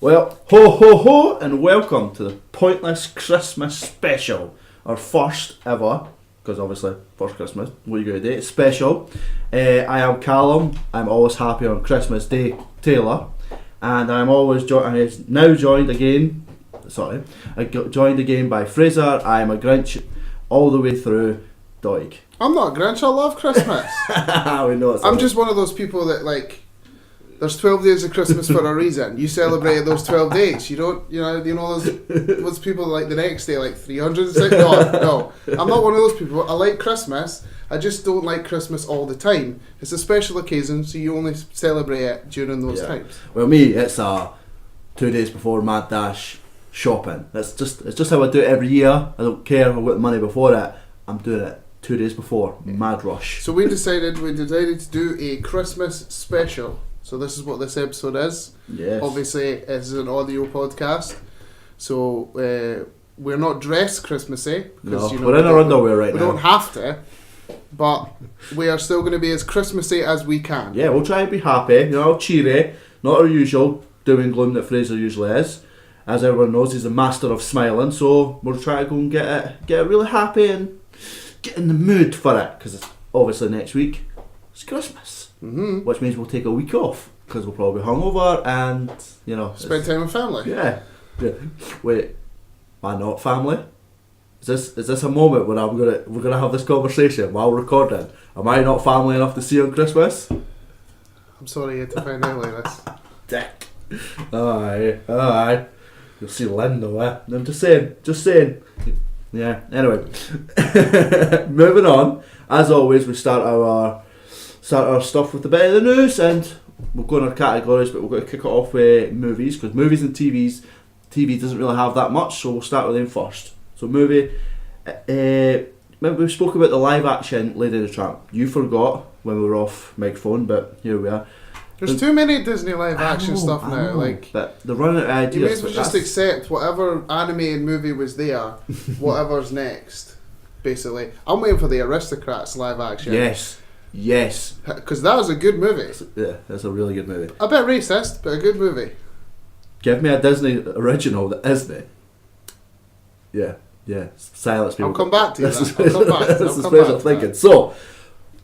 Well, ho ho ho, and welcome to the Pointless Christmas Special, our first ever, because obviously first Christmas, what are you going to do? Special. I am Callum. I'm always happy on Christmas Day, Taylor, and I'm always now joined again. Sorry, joined again by Fraser. I am a Grinch all the way through. Doig. I'm not a Grinch. I love Christmas. We know it's I'm just one of those people that there's 12 days of Christmas for a reason. You celebrate those 12 days. You don't, those people like the next day, like 306. No, I'm not one of those people. I like Christmas. I just don't like Christmas all the time. It's a special occasion, so you only celebrate it during those times. Well, me, it's 2 days before Mad Dash shopping. It's just how I do it every year. I don't care if I've got the money before it. I'm doing it 2 days before. Mad rush. So we decided to do a Christmas special. So this is what this episode is. Yes. Obviously, this is an audio podcast, so we're not dressed Christmassy. No, we're in our underwear right now. We don't have to, but we are still going to be as Christmassy as we can. Yeah, we'll try and be happy, cheery, not our usual doom and gloom that Fraser usually is. As everyone knows, he's a master of smiling, so we'll try to go and get it really happy and get in the mood for it, because it's obviously next week it's Christmas. Mm-hmm. Which means we'll take a week off because we'll probably be hungover and spend time with family. Yeah. Wait, why not family? Is this a moment when we're gonna have this conversation while recording? Am I not family enough to see you on Christmas? I'm sorry you had to find out like this. Dick. Aye. You'll see Lynn though, eh? I'm just saying. Yeah. Anyway, moving on. As always, we start our stuff with a bit of the news, and we'll go in our categories, but we're going to kick it off with movies, because movies and TV doesn't really have that much, so we'll start with them first. So movie, remember we spoke about the live action Lady and the Tramp. You forgot when we were off microphone, but here we are. There's too many Disney live action stuff now. But they're running out of ideas. You may as well just accept whatever animated movie was there, whatever's next, basically. I'm waiting for the Aristocrats live action. Yes. Because that was a good movie. Yeah, that's a really good movie. A bit racist, but a good movie. Give me a Disney original that isn't. Yeah. Silence people. I'll come back to you. This is special thinking. So,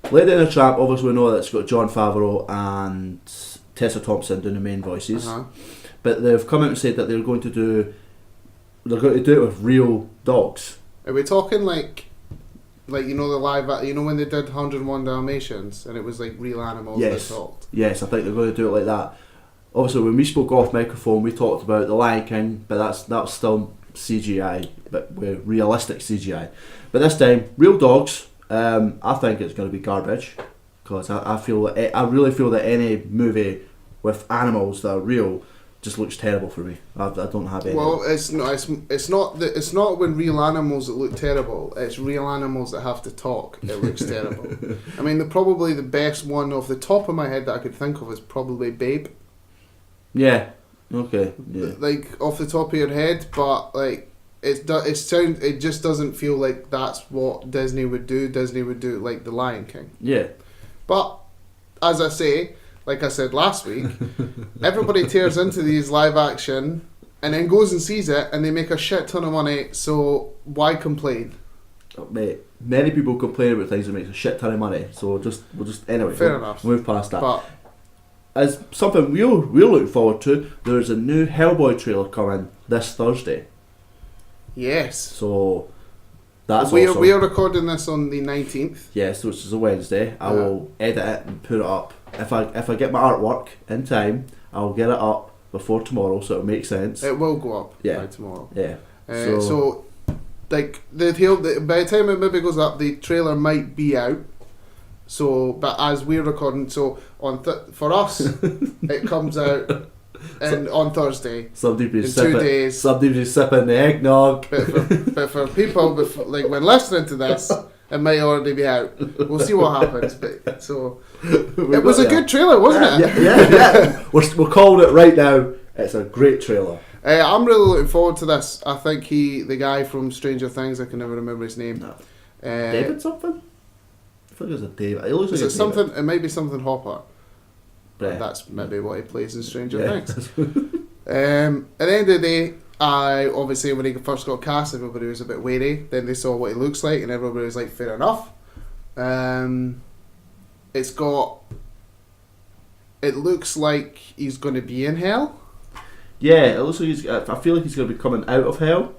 Lady and the Tramp, obviously we know that it's got Jon Favreau and Tessa Thompson doing the main voices. Uh-huh. But they've come out and said that they're going to do it with real dogs. Are we talking like the live, when they did 101 Dalmatians and it was like real animals that talked? Yes, I think they're going to do it like that. Obviously, when we spoke off microphone, we talked about The Lion King, but that's still CGI, but with realistic CGI. But this time, real dogs. I think it's going to be garbage, because I really feel that any movie with animals that are real just looks terrible for me. I don't have any. Well, it's not when real animals that look terrible. It's real animals that have to talk. It looks terrible. I mean, probably the best one off the top of my head that I could think of is probably Babe. Yeah. Okay. Yeah. Like off the top of your head, but like it just doesn't feel like that's what Disney would do. Disney would do like The Lion King. Yeah. But as I say, like I said last week, everybody tears into these live action and then goes and sees it and they make a shit ton of money, so why complain? Oh, mate, many people complain about things that make a shit ton of money, so we'll just anyway. Fair enough. Move past that. But as something we're looking forward to, there's a new Hellboy trailer coming this Thursday. Yes. So that's we awesome. We are recording this on the 19th. Yes, which is a Wednesday. I will edit it and put it up. If I get my artwork in time, I'll get it up before tomorrow, so it makes sense. It will go up by tomorrow. Yeah. So like by the time it maybe goes up, the trailer might be out. So, but as we're recording, so for us, it comes out on Thursday. Somebody be in 2 days. Somebody be sipping the eggnog. But for people, when listening to this, it might already be out. We'll see what happens. But so it was a good trailer, wasn't it? Yeah. We're calling it right now. It's a great trailer. I'm really looking forward to this. I think the guy from Stranger Things, I can never remember his name. No. David something? I think it's a David. It looks like something. David. It might be something Hopper. Yeah. That's maybe what he plays in Stranger Things. At the end of the day, obviously when he first got cast, everybody was a bit wary. Then they saw what he looks like, and everybody was like, fair enough. It looks like he's going to be in hell. Yeah, it looks like I feel like he's going to be coming out of hell.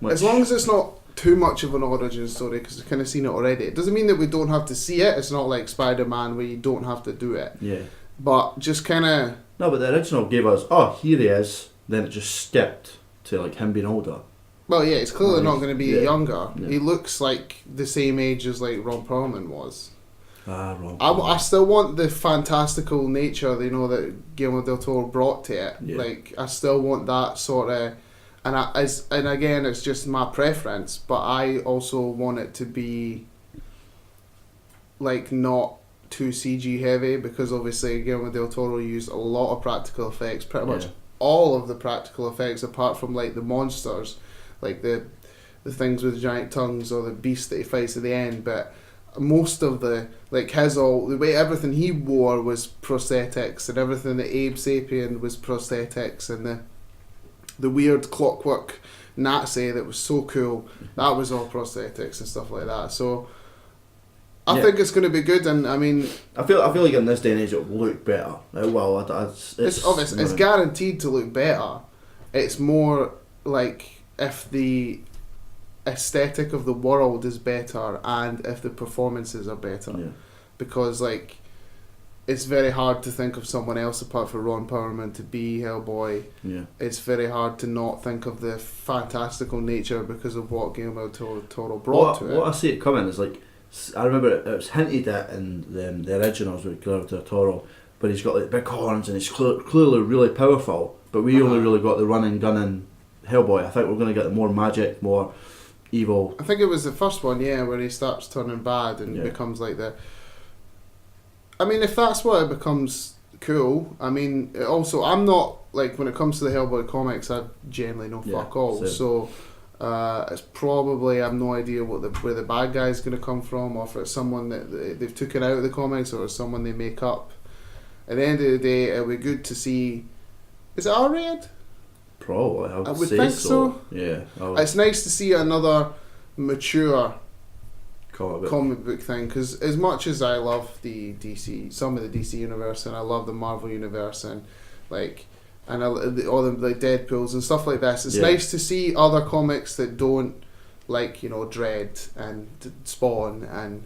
As long as it's not too much of an origin story, because we've kind of seen it already. It doesn't mean that we don't have to see it. It's not like Spider-Man where you don't have to do it. Yeah. But just kind of... No, but the original gave us, oh, here he is. Then it just skipped to like him being older. Well, yeah, it's clearly not going to be younger. Yeah. He looks like the same age as like Ron Perlman was. Wrong. I still want the fantastical nature, that Guillermo del Toro brought to it. Yeah. Like, I still want that sort of, and again, it's just my preference. But I also want it to be like not too CG heavy, because obviously Guillermo del Toro used a lot of practical effects. Pretty much all of the practical effects, apart from like the monsters, like the things with giant tongues or the beast that he fights at the end, but. Most of the way everything he wore was prosthetics, and everything that Abe Sapien was prosthetics, and the weird clockwork Nazi that was so cool, that was all prosthetics and stuff like that. So I think it's going to be good, and I mean, I feel like in this day and age it will look better. It's obvious. It's guaranteed to look better. It's more like if the aesthetic of the world is better and if the performances are better, because like it's very hard to think of someone else apart from Ron Perlman to be Hellboy. It's very hard to not think of the fantastical nature because of what Guillermo del Toro brought to it. What I see it coming is like, I remember it was hinted at in the originals with Guillermo del Toro, but he's got like big horns and he's clearly really powerful, but we only really got the running gunning Hellboy. I think we're going to get the more magic, more evil. I think it was the first one, where he starts turning bad and becomes like the... I mean, if that's what it becomes, cool. I mean, also, I'm not, like, when it comes to the Hellboy comics, I generally know fuck all. Same. So, it's probably, I have no idea where the bad guy is going to come from, or if it's someone that they've taken out of the comics, or someone they make up. At the end of the day, it would be good to see... Is it R-rated? Probably, I would say think so. Yeah, it's nice to see another mature comic book thing, because as much as I love some of the DC universe, and I love the Marvel universe, and all the Deadpools and stuff like this, it's nice to see other comics that don't, like, Dread and Spawn and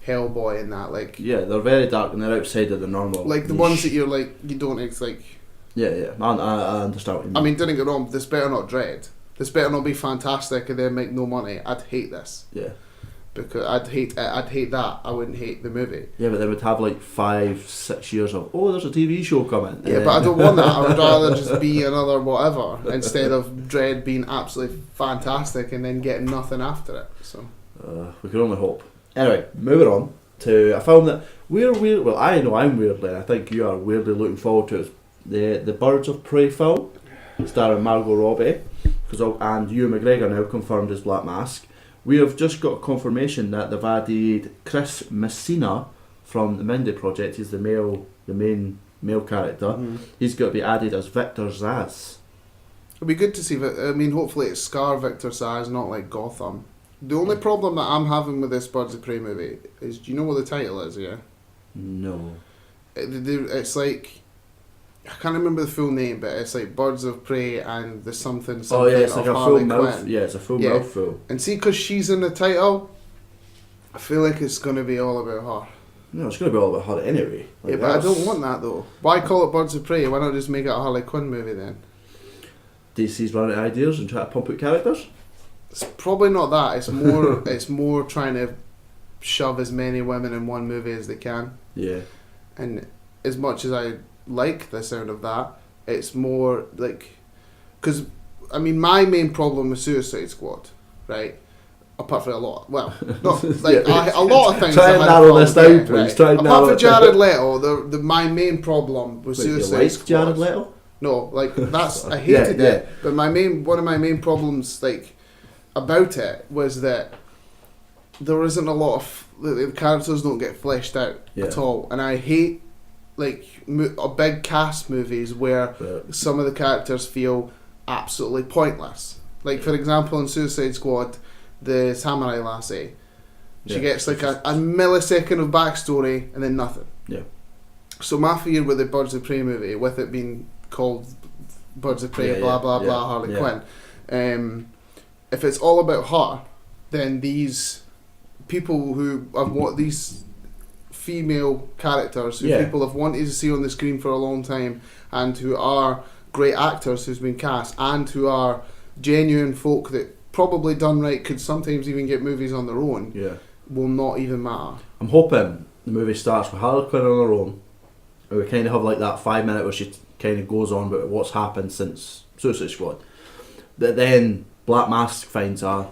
Hellboy and that, like... Yeah, they're very dark and they're outside of the normal... Like, the ones that you're like, you don't, it's like... Yeah, I understand what you mean. I mean, don't get wrong, this better not Dread. This better not be fantastic and then make no money. I'd hate this. Yeah. Because I'd hate that. I wouldn't hate the movie. Yeah, but they would have like 5-6 years of, there's a TV show coming. Yeah, but I don't want that. I would rather just be another whatever instead of Dread being absolutely fantastic and then getting nothing after it. So we can only hope. Anyway, moving on to a film that I know I'm weirdly, and I think you are weirdly looking forward to. The Birds of Prey film, starring Margot Robbie, and Ewan McGregor now confirmed as Black Mask. We have just got confirmation that they've added Chris Messina from the Mindy Project. He's the main male character. Mm. He's got to be added as Victor Zsasz. It'll be good to see. I mean, hopefully it's Scar Victor Zsasz, not like Gotham. The only problem that I'm having with this Birds of Prey movie is, do you know what the title is? Yeah. No. It's like, I can't remember the full name, but it's like Birds of Prey and the something it's like a full mouth. Yeah, it's a full mouthful. And see, because she's in the title, I feel like it's going to be all about her. No, it's going to be all about her anyway. But I don't want that though. Why call it Birds of Prey? Why not just make it a Harley Quinn movie then? DC's running ideas and try to pump out characters? It's probably not that. It's more it's more trying to shove as many women in one movie as they can. Yeah. And as much as I like the sound of that, it's more like, because I mean, my main problem with Suicide Squad, right, apart from a lot of things try and narrow this down, please. Apart from Jared Leto, my main problem with Suicide Squad. Jared Leto? No, like that's I hated it, but one of my main problems about it was that there isn't a lot of the characters don't get fleshed out at all, and I hate a big cast movies where But, some of the characters feel absolutely pointless. Like, for example, in Suicide Squad, the samurai lassie, she gets like a millisecond of backstory and then nothing. Yeah. So my fear with the Birds of Prey movie, with it being called Birds of Prey, blah blah blah, Harley Quinn, if it's all about her, then these people who have these female characters who people have wanted to see on the screen for a long time, and who are great actors who's been cast, and who are genuine folk that probably done right could sometimes even get movies on their own, will not even matter. I'm hoping the movie starts with Harley Quinn on her own, and we kind of have like that 5 minute where she kind of goes on about what's happened since Suicide Squad. That then Black Mask finds her,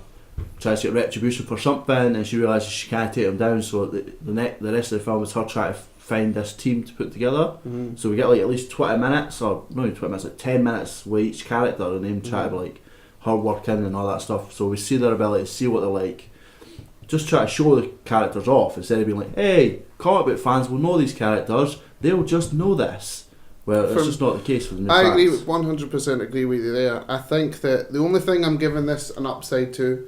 tries to get retribution for something, and she realises she can't take him down. So the rest of the film is her trying to find this team to put together. Mm-hmm. So we get like at least 20 minutes, or not even 20 minutes, like 10 minutes with each character, and them try to like her working and all that stuff. So we see their ability, see what they're like. Just try to show the characters off instead of being like, hey, comic book fans will know these characters, they'll just know this. Well, it's just not the case for the new I fans. agree with 100% agree with you there. I think that the only thing I'm giving this an upside to,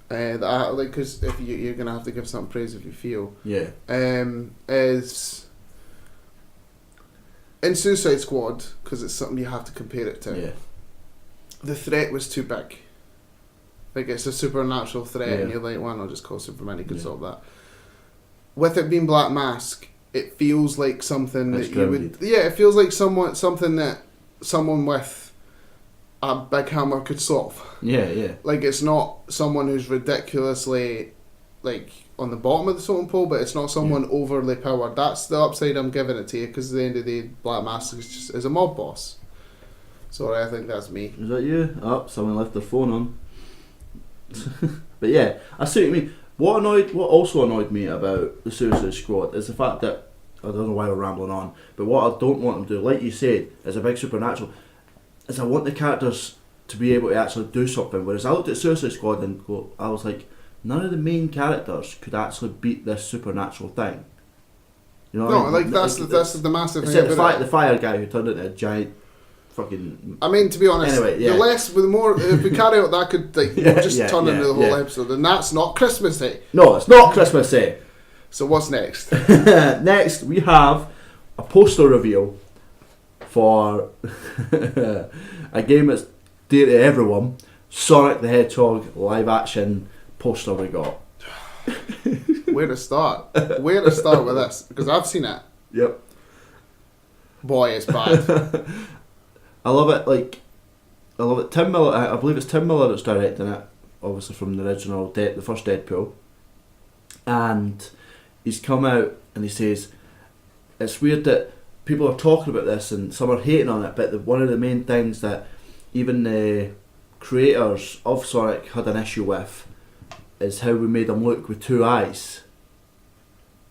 that I like, because if you're gonna have to give some praise if you feel, is in Suicide Squad, because it's something you have to compare it to. Yeah. The threat was too big. Like, it's a supernatural threat, and you're like, well, I'll just call Superman, he could solve that. With it being Black Mask, it feels like something It's that grounded. you would... Yeah, it feels like something that someone with a big hammer could solve. Yeah. Like, it's not someone who's ridiculously, like, on the bottom of the totem pole, but it's not someone overly powered. That's the upside I'm giving it to you, because at the end of the day, Black Mask is a mob boss. Sorry, I think that's me. Is that you? Oh, someone left their phone on. But yeah, I see what you mean. What also annoyed me about the Suicide Squad is the fact that, I don't know why we're rambling on, but what I don't want them to do, like you said, is a big supernatural, is I want the characters to be able to actually do something. Whereas I looked at Suicide Squad and I was like, none of the main characters could actually beat this supernatural thing. You know what I mean? Like, that's the massive thing. Except the fire guy who turned into a giant fucking... I mean, to be honest, Anyway, the more, if we carry out, that could turn into the whole episode, and that's not Christmas Day. No, it's not Christmas Day. So what's next? Next, we have a poster reveal for a game that's dear to everyone, Sonic the Hedgehog live action poster we got. Where to start? Where to start with this? Because I've seen it. Yep. Boy, it's bad. I love it. I love it. Tim Miller, I believe it's Tim Miller that's directing it, obviously from the original, the first Deadpool. And he's come out and he says, it's weird that people are talking about this and some are hating on it, but one of the main things that even the creators of Sonic had an issue with is how we made him look with two eyes,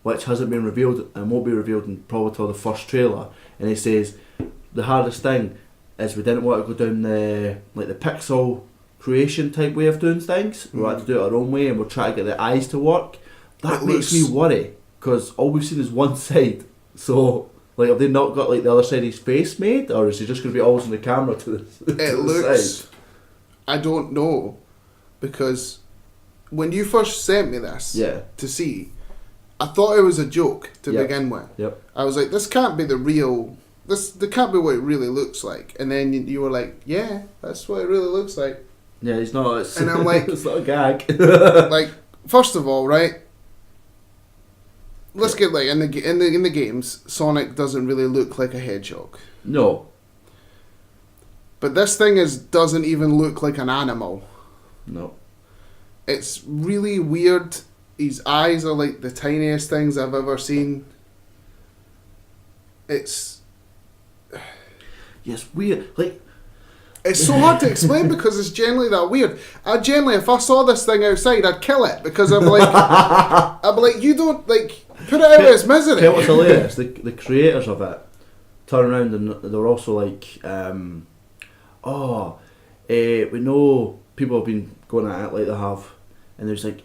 which hasn't been revealed and won't be revealed in probably till the first trailer. And he says the hardest thing is we didn't want to go down the pixel creation type way of doing things. We had to do it our own way, and we're trying to get the eyes to work. That makes me worry, because all we've seen is one side. So, like, have they not got like the other side of his face made, or is he just going to be always on the camera to the It looks... Side? I don't know, because when you first sent me this to see, I thought it was a joke to begin with. Yep. I was like, this can't be the real... This can't be what it really looks like. And then you were like, yeah, that's what it really looks like. Yeah, he's not. And I'm like, it's not a gag. Like, first of all, right? Let's get like in the games, Sonic doesn't really look like a hedgehog. No. But this thing doesn't even look like an animal. No. It's really weird. His eyes are like the tiniest things I've ever seen. It's weird. Like, it's so hard to explain because it's generally that weird. If I saw this thing outside, I'd kill it because I'm like, you don't like put it out of its misery. Tell what's hilarious? The creators of it turn around and they're also like, we know people have been going at it like they have, and there's like,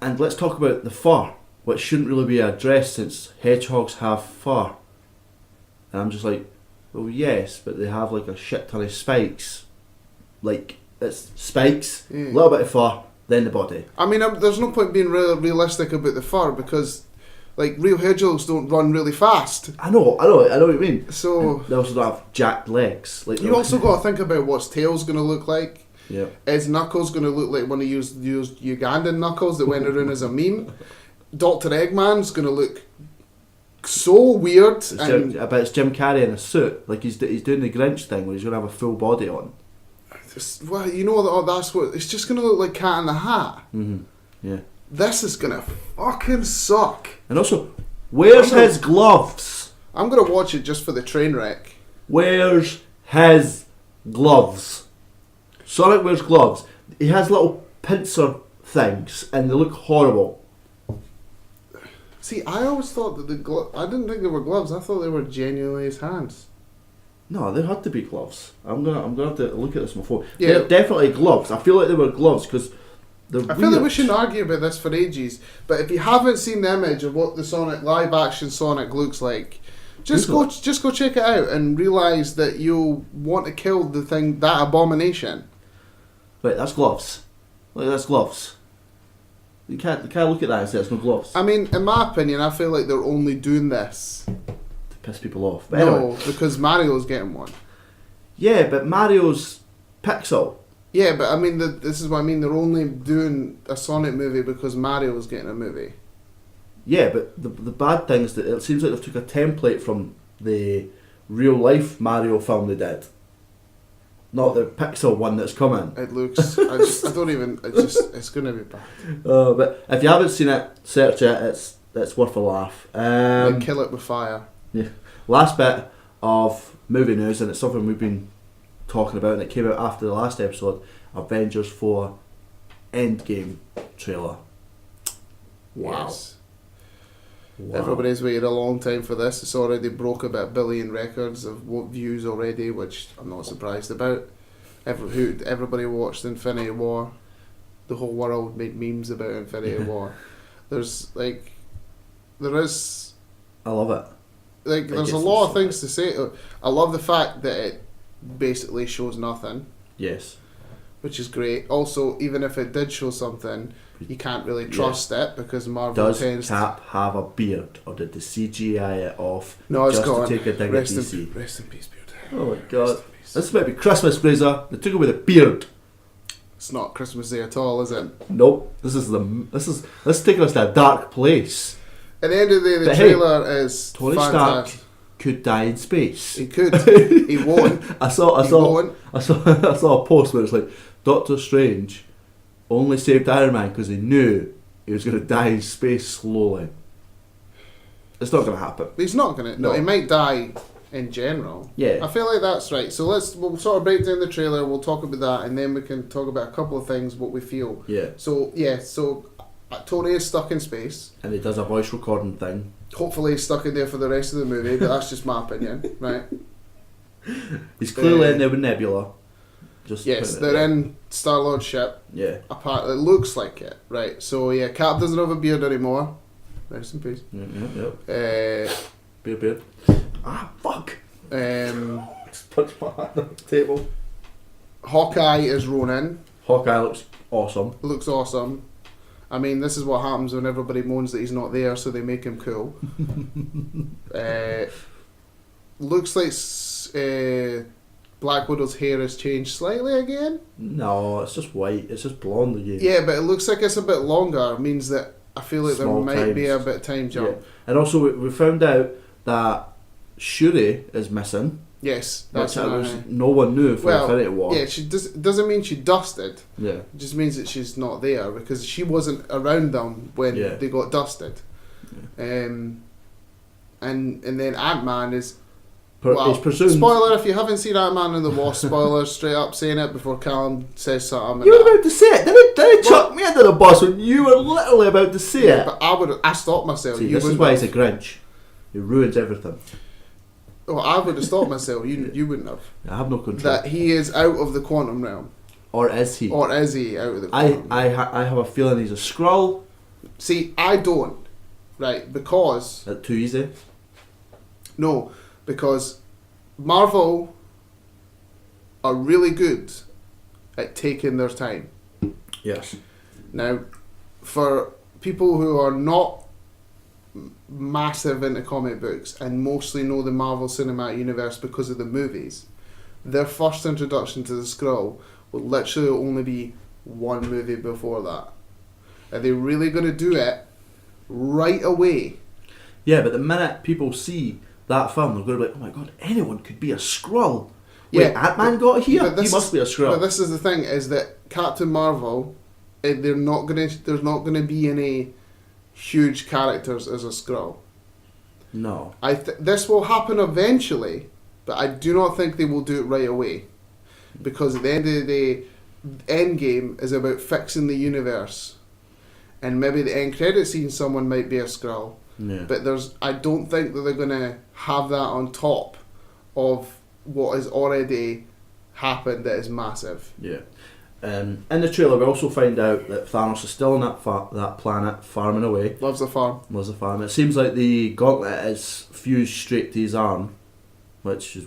and let's talk about the fur, which shouldn't really be addressed since hedgehogs have fur. And I'm just like, well, yes, but they have like a shit ton of spikes. Like, it's spikes, a little bit of fur, then the body. I mean, there's no point being realistic about the fur because, like, real hedgehogs don't run really fast. I know what you mean. So and they also don't have jacked legs. Like you also got to think about what's tail's going to look like. Yeah. Is Knuckles going to look like one of used Ugandan Knuckles that went around as a meme? Dr. Eggman's going to look so weird. It's Jim Carrey in a suit. Like he's doing the Grinch thing where he's going to have a full body on. Well, you know that's what it's just going to look like Cat in the Hat. Mm-hmm. Yeah. This is going to fucking suck. And also, where's his gloves? I'm going to watch it just for the train wreck. Where's his gloves? Sonic wears gloves. He has little pincer things, and they look horrible. See, I always thought that I didn't think they were gloves. I thought they were genuinely his hands. No, they had to be gloves. I'm gonna have to look at this on my phone. Yeah. They're definitely gloves. I feel like they were gloves because I feel like we shouldn't argue about this for ages. But if you haven't seen the image of what the Sonic live action Sonic looks like, just go check it out and realise that you'll want to kill that abomination. Right, that's gloves. Like that's gloves. You can't look at that and say it's no gloves. I mean, in my opinion, I feel like they're only doing this to piss people off. But no, anyway. because Mario's getting one. Yeah, but Mario's Pixel. Yeah, but I mean, this is what I mean. They're only doing a Sonic movie because Mario's getting a movie. Yeah, but the bad thing is that it seems like they took a template from the real life Mario film they did. Not the Pixel one that's coming. It looks. I don't even. It's going to be bad. But if you haven't seen it, search it. It's worth a laugh. Like kill it with fire. Yeah. Last bit of movie news, and it's something we've been talking about, and it came out after the last episode. Avengers 4 Endgame trailer. Wow. Yes. Wow. Everybody's waited a long time for this. It's already broke about 1 billion records of views already, which I'm not surprised about. Everybody watched Infinity War. The whole world made memes about Infinity War. There is. I love it. There's a lot of things to say. I love the fact that it basically shows nothing. Yes. Which is great. Also, even if it did show something, you can't really trust it because Marvel tends to... Does Cap have a beard, or did they CGI it off No, it's just gone. to take a dig at DC? Rest in peace, beard. Oh my god. This might be Christmas, Fraser. They took away the beard. It's not Christmas Day at all, is it? Nope. This is taking us to a dark place. At the end of the day, the But trailer is Tony fantastic. Stark could die in space. He could. He won't. I saw won't. I saw a post where it's like Doctor Strange only saved Iron Man because he knew he was going to die in space slowly. It's not going to happen. He's not going to. No, he might die in general. Yeah. I feel like that's right. So we'll sort of break down the trailer, we'll talk about that, and then we can talk about a couple of things, what we feel. Yeah. So Tony is stuck in space. And he does a voice recording thing. Hopefully he's stuck in there for the rest of the movie, but that's just my opinion, right? He's clearly in there with Nebula. Yes, they're in Star-Lord's ship. Yeah. It looks like it, right? So yeah, Cap doesn't have a beard anymore. Rest in peace. Yeah. Beard. Ah, fuck. Just punched my hand on the table. Hawkeye is Ronin. Hawkeye looks awesome. Looks awesome. I mean, this is what happens when everybody moans that he's not there, so they make him cool. Looks like Black Widow's hair has changed slightly again. No, it's just white. It's just blonde again. Yeah, but it looks like it's a bit longer. It means that I feel like Small there might be a times. bit of time jump. Yeah. And also, we found out that Shuri is missing. Yes, Which that's no one knew for Infinity War. Yeah, she doesn't mean she dusted. Yeah. It just means that she's not there because she wasn't around them when they got dusted. Yeah. And then Ant-Man is... It's presumed... Spoiler, if you haven't seen Ant-Man and the Wasp, spoiler, straight up saying it before Callum says something. You were about to say it. Didn't chuck me under the bus when you were literally about to say it. But I stopped myself. See, this is why he's a Grinch. He ruins everything. Well, I would have stopped myself. You wouldn't have. I have no control. That he is out of the quantum realm. Or is he? Or is he out of the quantum realm? I have a feeling he's a Skrull. See, I don't. Right, because... Too easy? No, because Marvel are really good at taking their time. Yes. Now, for people who are not massive into comic books and mostly know the Marvel Cinematic Universe because of the movies, their first introduction to the Skrull will literally only be one movie before that. Are they really going to do it right away? Yeah, but the minute people see that film, they're going to be like, oh my god, anyone could be a Skrull. Wait, Yeah, Ant-Man got here? but He this must be a Skrull. But this is the thing: is that Captain Marvel, there's not gonna be any huge characters as a Skrull. No. This will happen eventually, but I do not think they will do it right away, because at the end of the day, Endgame is about fixing the universe, and maybe the end credit scene someone might be a Skrull, Yeah. but I don't think that they're gonna have that on top of what has already happened that is massive. Yeah. In the trailer, we also find out that Thanos is still on that planet, farming away. Loves the farm. Was a farm. It seems like the gauntlet is fused straight to his arm, which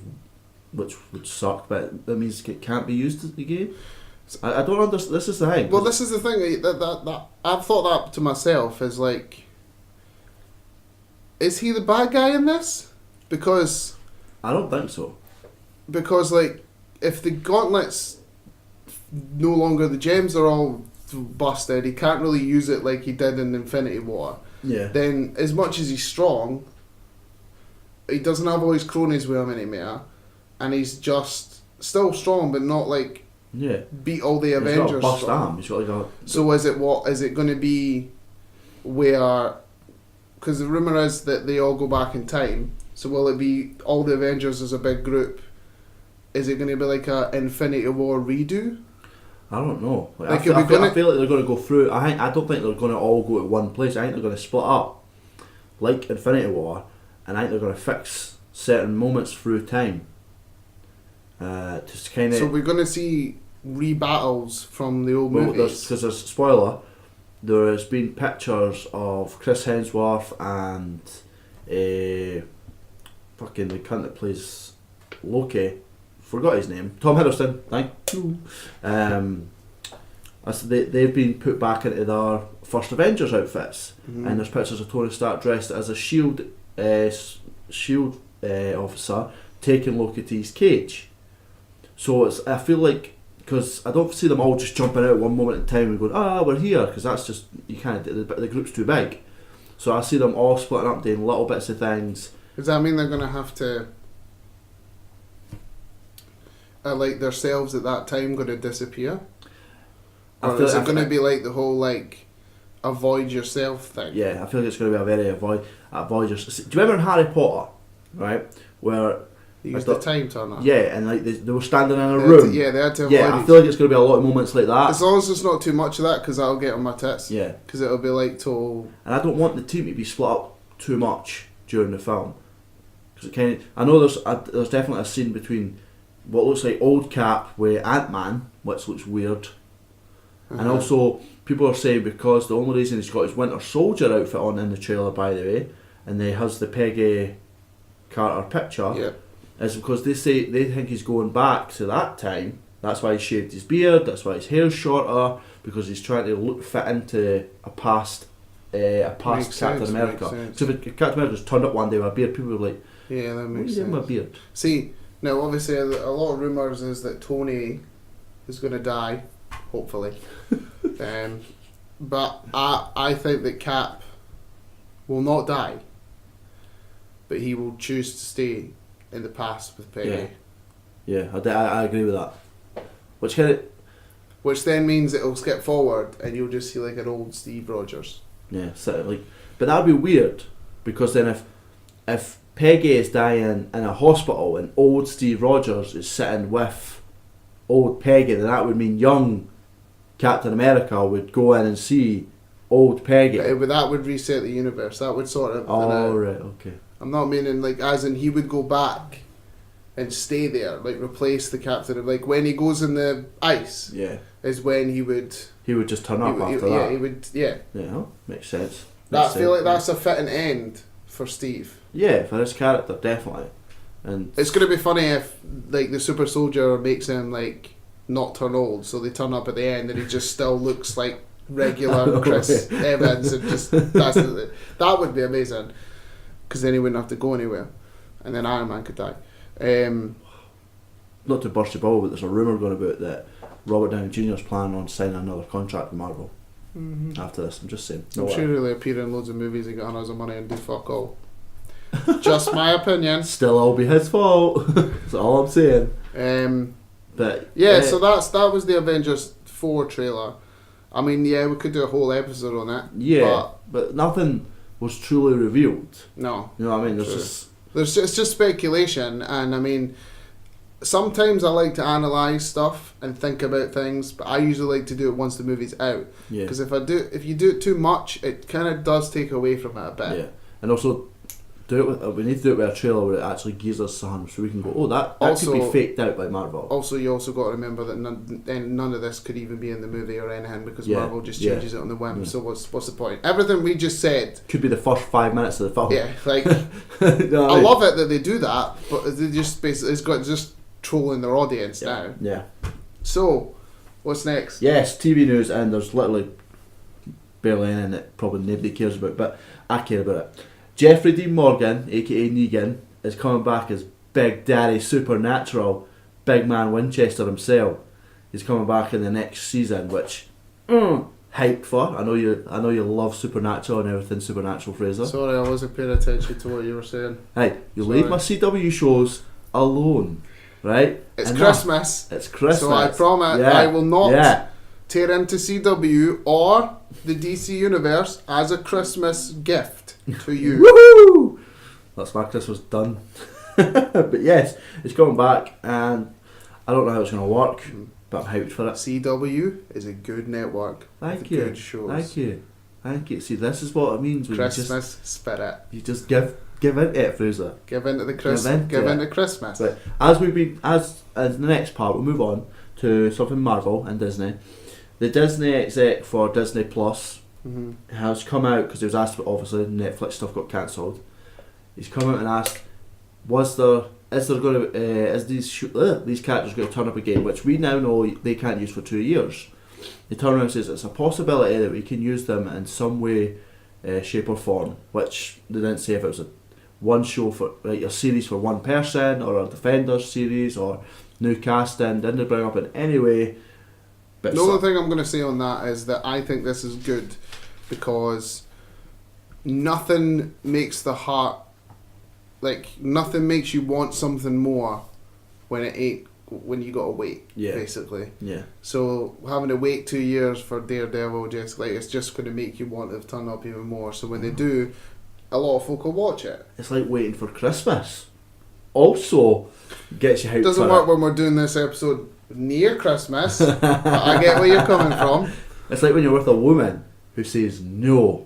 would suck, but that means it can't be used again. I don't understand. This is the thing. Well, this is the thing that I've thought that to myself is like, is he the bad guy in this? Because I don't think so. like, if the gauntlets no longer, the gems are all busted, he can't really use it like he did in Infinity War, Yeah. then as much as he's strong, he doesn't have all his cronies with him anymore, and he's just still strong but not like Yeah. beat all the He's Avengers got a bust strong. arm. He's got like a. So is it going to be where, because the rumour is that they all go back in time, so will it be all the Avengers as a big group? Is it going to be like a Infinity War redo? I don't know. Like, I, feel, are we I, feel, I gonna- feel like they're going to go through. I don't think they're going to all go to one place. I think they're going to split up, like Infinity War, and I think they're going to fix certain moments through time. Just kind of. So we're going to see rebattles from the old movies. Because there's spoiler. There has been pictures of Chris Hemsworth and fucking the cunt that plays Loki. Forgot his name. Tom Hiddleston. Thank you. They've been put back into their first Avengers outfits, Mhm. and there's pictures of Tony Stark dressed as a shield officer taking Loki to his cage. So I feel like, because I don't see them all just jumping out one moment in time and going, we're here, because that's just, you can't, the group's too big. So I see them all splitting up, doing little bits of things. Does that mean they're going to have to, like, themselves at that time going to disappear? Or is it going to be like the whole, like, avoid yourself thing? Yeah, I feel like it's going to be a very avoid yourself. Do you remember in Harry Potter, right, where They used the time turner. yeah, and like they were standing in a They had room. to- yeah, they had to avoid Yeah, I each- feel like it's going to be a lot of moments like that. As long as there's not too much of that, because that'll get on my tits. Yeah, Because it'll be like total... and I don't want the team to be split up too much during the film. Because it kind of, I know there's definitely a scene between what looks like old Cap with Ant-Man, which looks weird, and also people are saying because the only reason he's got his Winter Soldier outfit on in the trailer, by the way, and he has the Peggy Carter picture, Yeah. is because they think he's going back to that time. That's why he shaved his beard. That's why his hair's shorter, because he's trying to fit into a past Makes Captain sense, America. makes sense. So if Captain America just turned up one day with a beard, people were like, Yeah, that "What are makes you doing with sense. a beard?" See, now obviously a lot of rumours is that Tony is going to die, hopefully. But I think that Cap will not die, but he will choose to stay in the past with Peggy. Yeah, I agree with that. Which kind of Which then means it'll skip forward and you'll just see like an old Steve Rogers. but that'd be weird, because then if Peggy is dying in a hospital and old Steve Rogers is sitting with old Peggy, then that would mean young Captain America would go in and see old Peggy. But that would reset the universe. That would sort of... Oh, right, okay. I'm not meaning like as in he would go back and stay there, like replace the captain. Like when he goes in the ice Yeah. is when he would... He would just turn up after yeah, that. he would... Yeah. Yeah, makes sense. I feel like that's a fitting end for Steve. Yeah, for his character, definitely. And It's gonna be funny if like the super soldier makes him like not turn old, so they turn up at the end and he just still looks like regular Chris Evans, and just that would be amazing, because then he wouldn't have to go anywhere, and then Iron Man could die. Not to burst your bubble, but there's a rumour going about that Robert Downey Jr. is planning on signing another contract with Marvel after this. I'm just saying. I'm sure he'll appear in loads of movies and get hundreds of money and do fuck all. Just my opinion. Still all be his fault. That's all I'm saying. But yeah, so that was the Avengers 4 trailer. I mean, yeah, we could do a whole episode on it. Yeah, but nothing was truly revealed. No. You know what I mean? It's just speculation, and I mean, sometimes I like to analyse stuff and think about things, but I usually like to do it once the movie's out. Yeah. Because if you do it too much, it kind of does take away from it a bit. Yeah, and also we need to do it with a trailer where it actually gives us something, so we can go, oh, that Also- could be faked out by Marvel. Also, you also got to remember that none of this could even be in the movie or anything, because Yeah, Marvel just yeah. changes it on the whim. Yeah. So what's the point? Everything we just said, Could be the first 5 minutes of the film. yeah, like You know what I mean? love it that they do that, but they just basically it's got just trolling their audience now. Yeah. So, what's next? Yes, TV news, and there's literally barely anything that probably nobody cares about, but I care about it. Jeffrey Dean Morgan, aka Negan, is coming back as Big Daddy Supernatural, Big Man Winchester himself. He's coming back in the next season, which hyped for. I know you love Supernatural and everything Supernatural, Fraser. Sorry, I wasn't paying attention to what you were saying. Hey, you Sorry. leave my CW shows alone, right? It's Enough. Christmas, It's Christmas. so I promise Yeah. I will not Yeah. tear into CW or the DC Universe as a Christmas gift to you. Woohoo! That's my Christmas done. But yes, it's coming back, and I don't know how it's going to work, but I'm hyped for it. CW is a good network. Thank with you. Good shows. Thank you. See, this is what it means when Christmas spirit. you just give into it, Fraser. Give into the Give Christmas. into Give it. into Christmas. But as the next part, we'll move on to something Marvel and Disney. The Disney exec for Disney Plus has come out, because he was asked, obviously Netflix stuff got cancelled. He's come out and asked, is these characters going to turn up again, which we now know they can't use for 2 years. He turned around and says it's a possibility that we can use them in some way, shape or form, which they didn't say if it was one show for like a series for one person, or a Defenders series, or new casting. Didn't bring up in any way. But The only thing I'm going to say on that is that I think this is good, because nothing makes the heart, like nothing makes you want something more when it ain't, when you got to wait. Yeah. Basically. Yeah. So having to wait 2 years for Daredevil, just like it's just going to make you want to turn up even more. So when they do, a lot of folk will watch it. It's like waiting for Christmas. Also gets you hyped. It doesn't for work it. when we're doing this episode near Christmas. But I get where you're coming from. It's like when you're with a woman who says no.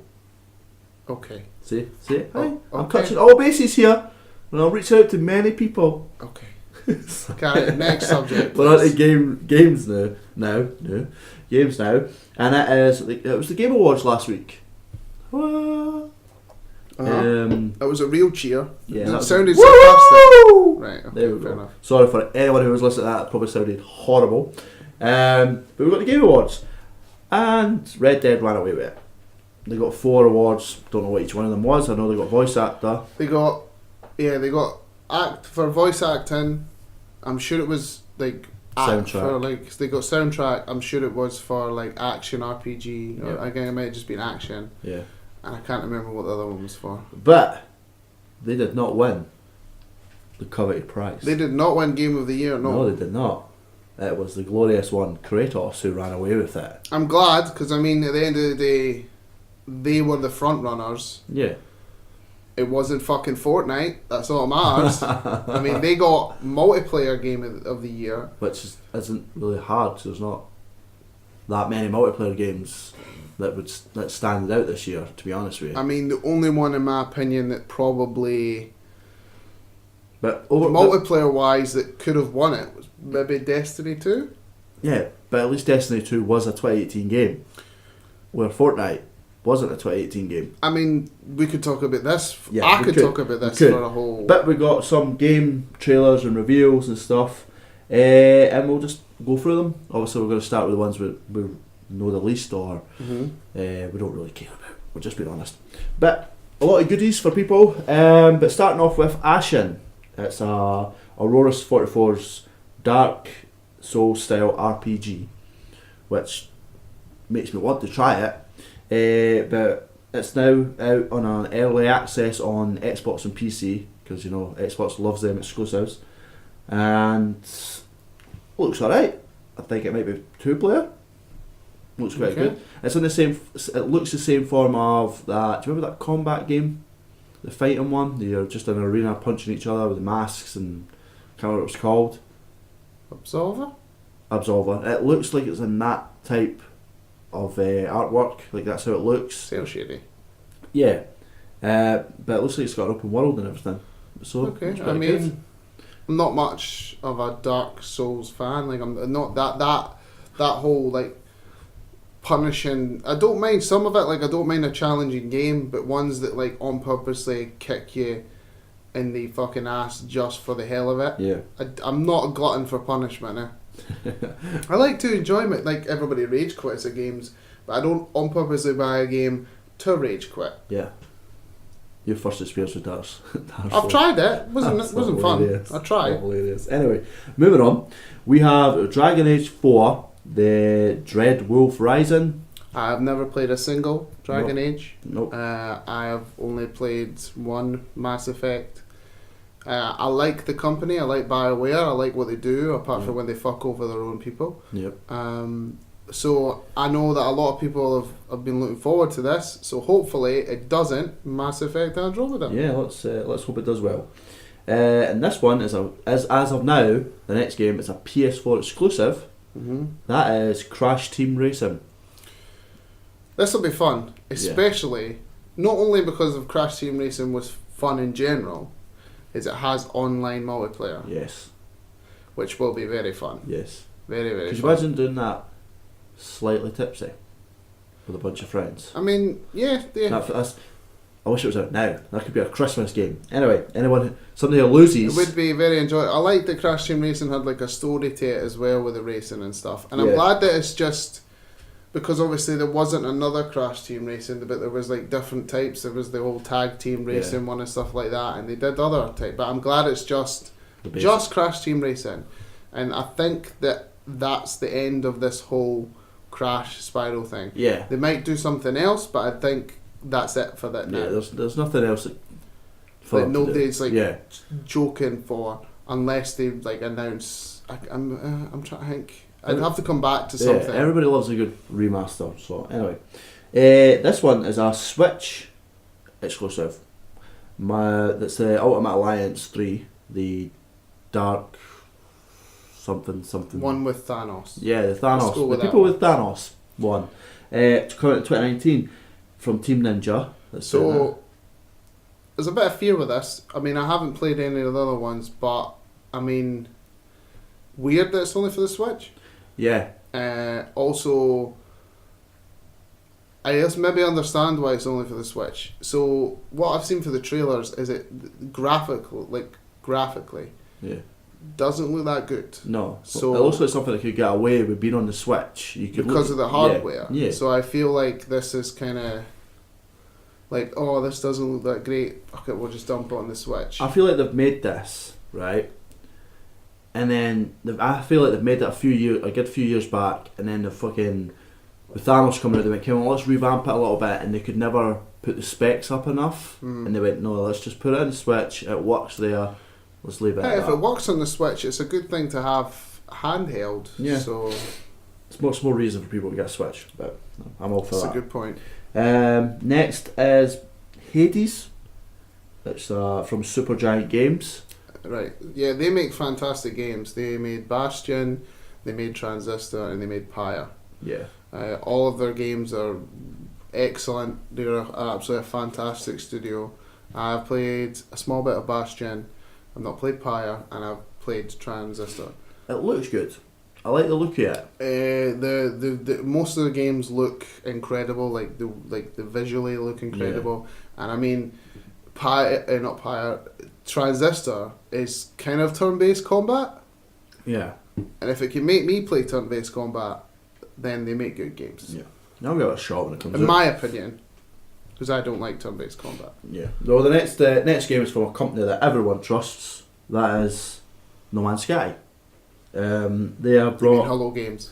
Okay. See? Hi, I'm okay. touching all bases here, and I'll reach out to many people. Okay. Okay, next subject. We're on to please. games now. Games now. And it was the Game Awards last week. What? That was a real cheer. Yeah, It that was- sounded sarcastic. Right, okay, There we fair go. enough. Sorry for anyone who was listening to that. It probably sounded horrible. But we got the Game Awards, and Red Dead ran away with it. They got 4 awards. Don't know what each one of them was. I know they got voice actor. They got act for voice acting. I'm sure it was like act Soundtrack. for like they got soundtrack. I'm sure it was for like action RPG. Or Yeah. again, it might have just been action, Yeah. and I can't remember what the other one was for. But they did not win the coveted prize. They did not win Game of the Year. No, they did not. It was the glorious one, Kratos, who ran away with it. I'm glad, because I mean, at the end of the day, they were the front runners. Yeah. It wasn't fucking Fortnite. That's all it matters. I mean, they got multiplayer game of the year. Which isn't really hard, because there's not that many multiplayer games that stand out this year, to be honest with you. I mean, the only one in my opinion that probably But multiplayer wise that could have won it was maybe Destiny 2. yeah, but at least Destiny 2 was a 2018 game, where Fortnite wasn't a 2018 game. I mean, we could talk about this. Yeah, I we could could. talk about this We could. for a whole. But we got some game trailers and reveals and stuff, and we'll just go through them. Obviously, we're going to start with the ones we know the least, or Mhm. we don't really care about. We're just being honest. But a lot of goodies for people. But starting off with Ashen, it's a Aurorus 44's Dark Soul style RPG, which makes me want to try it. But it's now out on an early access on Xbox and PC, because you know Xbox loves them exclusives, and looks alright. I think it might be 2-player. Looks quite Okay. good. It's in the same. It looks the same form of that. Do you remember that combat game, the fighting one? You're just in an arena punching each other with the masks and I can't remember what it was called. Absolver? Absolver. It looks like it's in that type of artwork. Like that's how it looks. Cell shady. Yeah. But it looks like it's got an open world and everything. So Okay. it's I quite mean, good. I'm not much of a Dark Souls fan. Like, I'm not that whole like punishing. I don't mind some of it. Like, I don't mind a challenging game, but ones that like on purposely kick you in the fucking ass just for the hell of it. Yeah. I'm not a glutton for punishment. I like to enjoyment. Like, everybody rage quits at games, but I don't on purposely buy a game to rage quit. Yeah. Your first experience with Dark I've Souls. tried it. Wasn't fun. Hilarious. I tried. Hilarious. Anyway, moving on. We have Dragon Age 4, the Dread Wolf Rising. I've never played a single Dragon Nope. Age. Nope. I have only played one Mass Effect. I like the company. I like BioWare. I like what they do, apart from when they fuck over their own people. Yep. So I know that a lot of people have been looking forward to this. So hopefully it doesn't Mass Effect Andromeda. Yeah, let's hope it does well. And this one is as of now, the next game is a PS4 exclusive. Mm-hmm. That is Crash Team Racing. This will be fun, especially not only because of Crash Team Racing was fun in general, is it has online multiplayer, Yes. which will be very fun. Yes. Very, very Could you fun. imagine doing that slightly tipsy with a bunch of friends? I mean, yeah. I wish it was out now. That could be a Christmas game. Anyway, somebody who loses. It would be very enjoyable. I like that Crash Team Racing had like a story to it as well with the racing and stuff. And I'm Yeah. glad that it's just because obviously there wasn't another Crash Team Racing, but there was like different types. There was the whole tag team racing one and stuff like that, and they did other type. But I'm glad it's just Crash Team Racing, and I think that that's the end of this whole Crash Spiral thing. Yeah. They might do something else, but I think that's it for that now. Yeah. There's nothing else for Like them to do. nobody's like Yeah. joking for unless they like announce. I'm trying to think. I'd have to come back to something. Yeah, everybody loves a good remaster. So anyway, this one is a Switch exclusive. That's the Ultimate Alliance 3, the Dark something. One with Thanos. Yeah, the Let's Thanos. go The with people that with Thanos one. It's coming out in 2019 from Team Ninja. So there's a bit of fear with this. I mean, I haven't played any of the other ones, but I mean, weird that it's only for the Switch. yeah, Also, I guess maybe understand why it's only for the Switch. So what I've seen for the trailers is it graphically yeah. doesn't look that good. No. So- it looks like something that could get away with being on the Switch. You could Because of the hardware. Yeah. So I feel like this is kind of like, oh, this doesn't look that great. Fuck it, we'll just dump it on the Switch. I feel like they've made this, right? And then I feel like they've made it a good few years back, and then with Thanos coming out, they went, "Come on, let's revamp it a little bit," and they could never put the specs up enough, and they went, "No, let's just put it on the Switch. It works there. Let's leave it." Hey, at if that." it works on the Switch, it's a good thing to have handheld. Yeah. So It's much more reason for people to get a Switch, but I'm all for that's that. a good point. Next is Hades. It's from Supergiant Games. Right. Yeah, they make fantastic games. They made Bastion, they made Transistor, and they made Pyre. Yeah. All of their games are excellent. They're absolutely a fantastic studio. I've played a small bit of Bastion. I've not played Pyre, and I've played Transistor. It looks good. I like the look of it. The most of the games look incredible. Like the visually look incredible, and I mean, Transistor is kind of turn-based combat. Yeah. And if it can make me play turn-based combat, then they make good games. Yeah. I'll give it a shot when it comes out. In my opinion, because I don't like turn-based combat. Yeah. Well, the next game is from a company that everyone trusts. That is No Man's Sky. They have brought... Hello Games.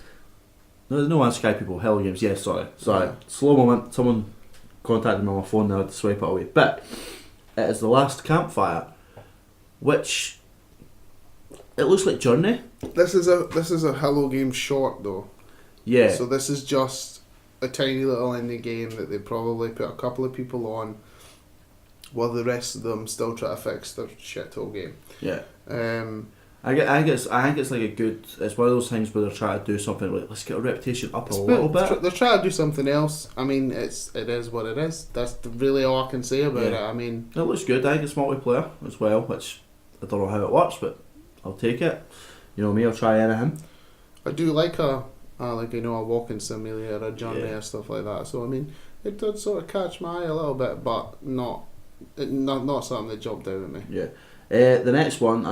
No, the No Man's Sky people. Hello Games. Yeah, sorry. Yeah. Slow moment. Someone contacted me on my phone and I had to swipe it away. But it is The Last Campfire, which... It looks like Journey. This is a Hello Games short though. Yeah. So this is just a tiny little indie game that they probably put a couple of people on, while the rest of them still try to fix their shithole game. Yeah. I think it's like a good. It's one of those things where they're trying to do something like, let's get a reputation up a little bit. They're trying to do something else. I mean, it is what it is. That's really all I can say about it. I mean, it looks good. I think it's multiplayer as well, which I don't know how it works, but I'll take it. You know me, I'll try anything. I do like a walking simulator, a journey or stuff like that. So I mean, it did sort of catch my eye a little bit, but not something that jumped out at me. Yeah. The next one,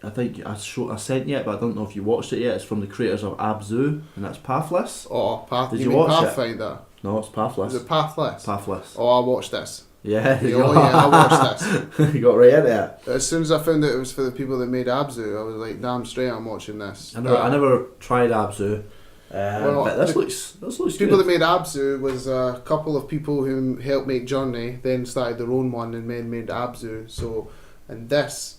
I think I sent you it, but I don't know if you watched it yet. It's from the creators of Abzu, and that's Pathless. Oh, Did you watch Pathfinder? It? No, it's Pathless. Is it Pathless? Pathless. Oh, I watched this. Yeah. I watched this. You got right into it. As soon as I found out it was for the people that made Abzu, I was like, damn straight, I'm watching this. I never tried Abzu. But this looks people good. that made Abzu was a couple of people who helped make Journey, then started their own one and then made Abzu. So, and this,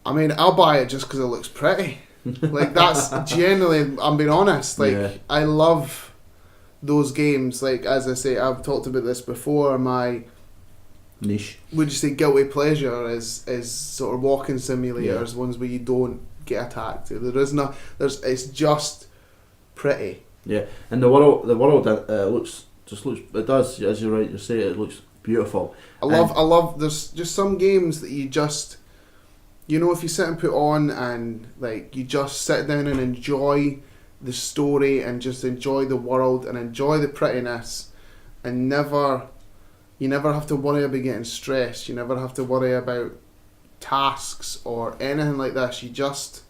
I mean, I'll buy it just because it looks pretty. Like, that's generally, I'm being honest. Like, I love those games. Like, as I say, I've talked about this before. My niche. Would you say guilty pleasure is sort of walking simulators, ones where you don't get attacked. It's just pretty. Yeah, and the world looks it does, as you're right, you say it looks beautiful. I love there's just some games that you just, you know, if you sit and put on and like you just sit down and enjoy the story and just enjoy the world and enjoy the prettiness, and you never have to worry about getting stressed, you never have to worry about tasks or anything like this. You just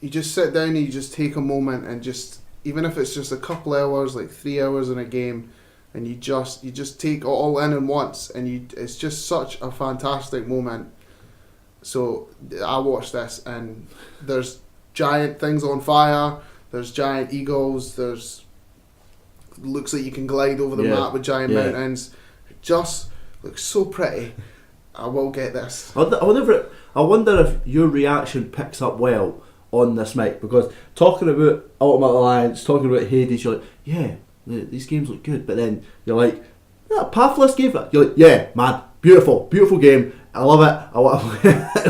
sit down and you just take a moment and just, even if it's just a couple hours, like 3 hours in a game, and you just take it all in once, and it's just such a fantastic moment. So I watched this, and there's giant things on fire, there's giant eagles, looks like you can glide over the map with giant mountains. It just looks so pretty. I will get this. I wonder if your reaction picks up well on this, Mike, because talking about Ultimate Alliance, talking about Hades, you're like, yeah, these games look good, but then you're like, yeah, Pathless game. You're like, yeah, man, beautiful game. I love it.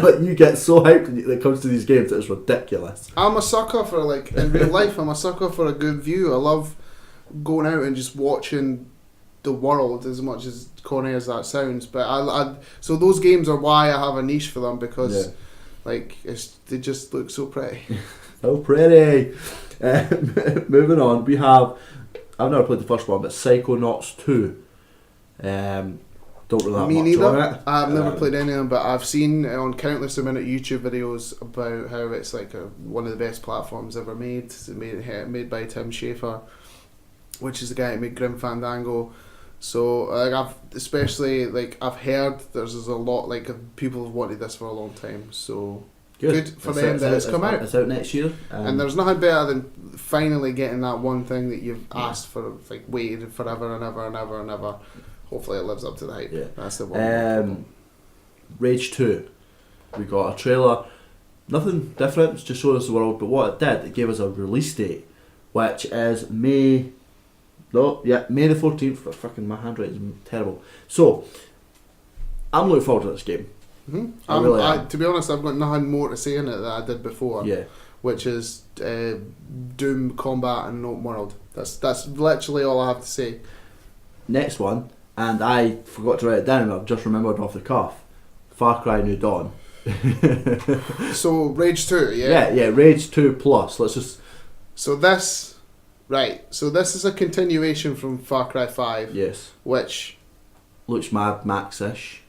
Like, you get so hyped when it comes to these games that it's ridiculous. I'm a sucker for, like, in real life, I'm a sucker for a good view. I love going out and just watching the world, as much as corny as that sounds, but so those games are why I have a niche for them, because like they just look so pretty. So pretty. Moving on, we have, I've never played the first one, but Psychonauts 2. Don't really have Me much neither. on it. I've never played any of them, but I've seen on countless amount of YouTube videos about how it's like one of the best platforms ever made. It's made by Tim Schafer, which is the guy who made Grim Fandango. So like I've heard there's a lot, like, people have wanted this for a long time. So good for them that it's come out. It's out next year, and there's nothing better than finally getting that one thing that you've asked for, like waited forever and ever and ever and ever. Hopefully it lives up to the hype. Yeah. That's the one. Rage 2. We got a trailer. Nothing different, it's just showing us the world, but what it did, it gave us a release date, which is May the 14th. Fucking my handwriting is terrible. So, I'm looking forward to this game. Mm-hmm. I really am. To be honest, I've got nothing more to say in it than I did before. Yeah. Which is Doom combat and open world. That's literally all I have to say. Next one, and I forgot to write it down, I've just remembered off the cuff. Far Cry New Dawn. So Rage 2, yeah? Yeah, Rage 2 Plus. Let's just... So this is a continuation from Far Cry 5, Yes. which... Looks Mad Max-ish.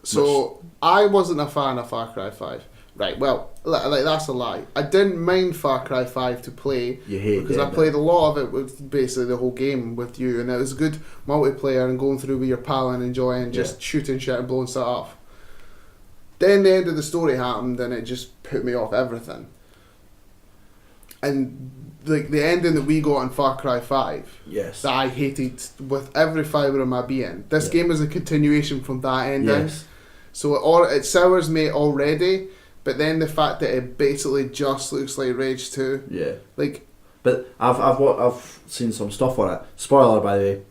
So, I wasn't a fan of Far Cry 5. Right, well, like that's a lie. I didn't mind Far Cry 5 to play You hate because the I ending. played a lot of it with basically the whole game with you, and it was good multiplayer and going through with your pal and enjoying just shooting shit and blowing stuff off. Then the end of the story happened and it just put me off everything. And like the ending that we got on Far Cry 5 Yes. that I hated with every fibre of my being. This Yeah. game is a continuation from that ending. Yes. So it sours me already, but then the fact that it basically just looks like Rage 2, Yeah. like, But I've seen some stuff on it. Spoiler, by the way.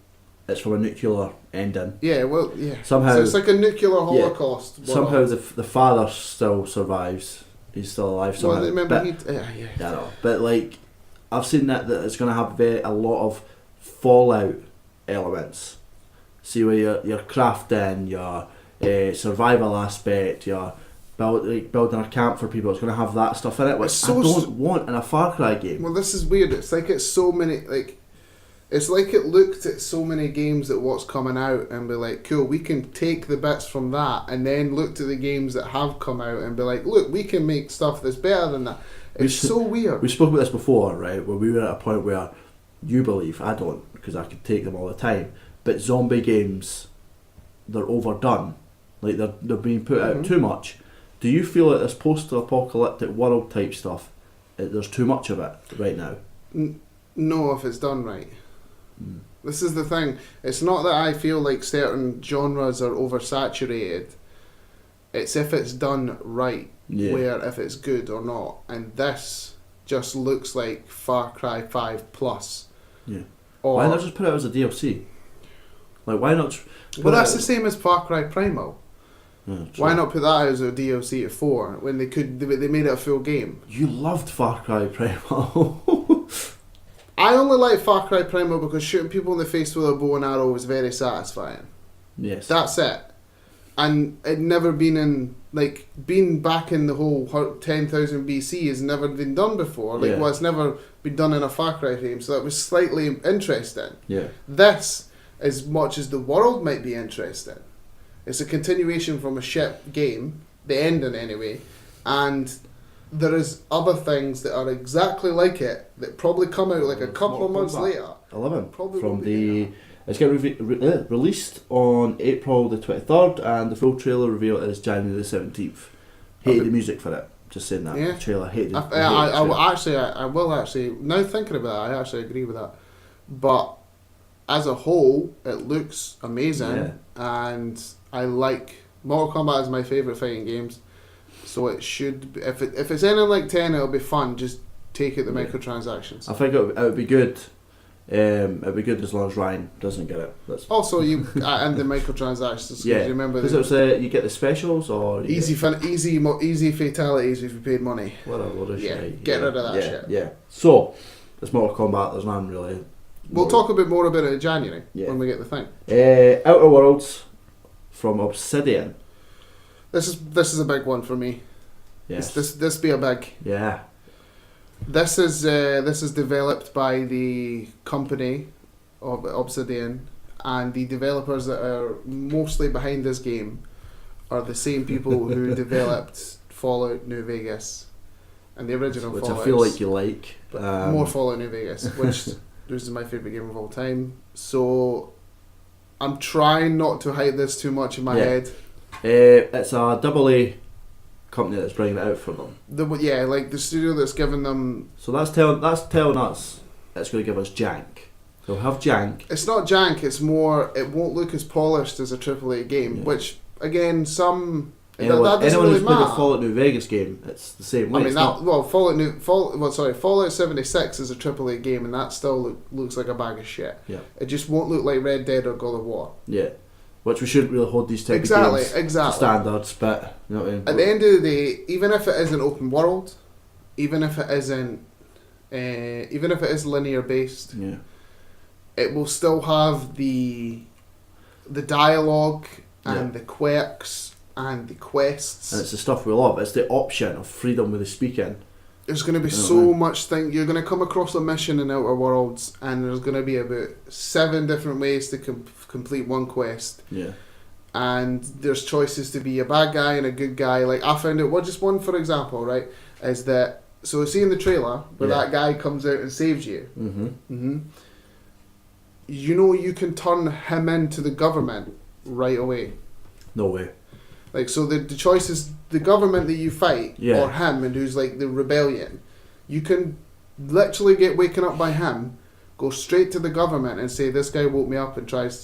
It's from a nuclear ending. yeah, well, yeah. Somehow- so it's like a nuclear holocaust. Somehow the father still survives. He's still alive somehow. Well, remember But- he? Yeah, I know. But like, I've seen that it's going to have a lot of Fallout elements. See where you're crafting, your survival aspect, your building a camp for people. It's going to have that stuff in it, which It's so I don't want in a Far Cry game. Well, this is weird. It's like it's so many like. It's like it looked at so many games at what's coming out and be like, cool, we can take the bits from that, and then look to the games that have come out and be like, look, we can make stuff that's better than that. It's so weird. We spoke about this before, right? Where we were at a point where you believe, I don't, because I could take them all the time, but zombie games, they're overdone. Like they're being put out too much. Do you feel like this post-apocalyptic world type stuff, there's too much of it right now? No, if it's done right. This is the thing. It's not that I feel like certain genres are oversaturated. It's if it's done right, where if it's good or not. And this just looks like Far Cry 5 Plus. Yeah. Or, Why not just put it out as a DLC? Like, why not? Well, that's the same as Far Cry Primal. Yeah, Why not put that out as a DLC at 4 when they could? They made it a full game. You loved Far Cry Primal. I only like Far Cry Primal because shooting people in the face with a bow and arrow was very satisfying. Yes. That's it. And it never been in, like, being back in the whole 10,000 BC has never been done before. Like, Yeah. well, it's never been done in a Far Cry game, so that was slightly interesting. Yeah. This, as much as the world might be interesting, it's a continuation from a ship game, the ending anyway, and there is other things that are exactly like it that probably come out like a couple of months later. 11 Probably from won't be the. It's getting released on April the 23rd, and the full trailer reveal is January the 17th. Hated the music for it. Just saying that. Yeah. The trailer, hated I the trailer. I will actually, now thinking about it, I actually agree with that. But as a whole, it looks amazing, and I like Mortal Kombat is my favourite fighting games, so it should be, if it's anything like 10, it'll be fun. Just take it the microtransactions. I think it would be good. It'd be good as long as Ryan doesn't get it. That's Also, you and the microtransactions. 'Cause you remember because the it was you get the specials or you easy fatalities if you paid money. What a load of Yeah, shit. get rid of that shit. Yeah. So, it's Mortal Kombat. There's none really. We'll talk a bit more about it in January Yeah. when we get the thing. Outer Worlds from Obsidian. This is a big one for me. Yes. This be a big. Yeah. This is developed by the company of Obsidian, and the developers that are mostly behind this game are the same people who developed Fallout New Vegas and the original Which Fallout. I feel like you like. More Fallout New Vegas, which this is my favourite game of all time. So I'm trying not to hide this too much in my head. It's a AA company that's bringing it out for them. Like the studio that's given them. So that's telling us it's going to give us jank. They'll have jank. It's not jank. It's more. It won't look as polished as a AAA game, which again some. Anyone that doesn't who's really played a matter. Fallout New Vegas game, it's the same way. I mean Fallout 76 is a AAA game, and that still looks like a bag of shit. Yeah. It just won't look like Red Dead or God of War. Yeah. Which we shouldn't really hold these type of games to standards, but you know what I mean. At the end of the day, even if it isn't open world, even if it is linear based, it will still have the dialogue and the quirks and the quests. And it's the stuff we love. It's the option of freedom with the speaking. There's going to be You know so what I mean? much thing. You're going to come across a mission in Outer Worlds, and there's going to be about 7 different ways to complete one quest. Yeah. And there's choices to be a bad guy and a good guy. Like, I found out, just one for example, right, is that, so see in the trailer where Yeah. that guy comes out and saves you. Mm-hmm. You know, you can turn him into the government right away. No way. Like, so the choice is the government that you fight, Yeah. or him, and who's like the rebellion. You can literally get waken up by him, go straight to the government and say, this guy woke me up and trying to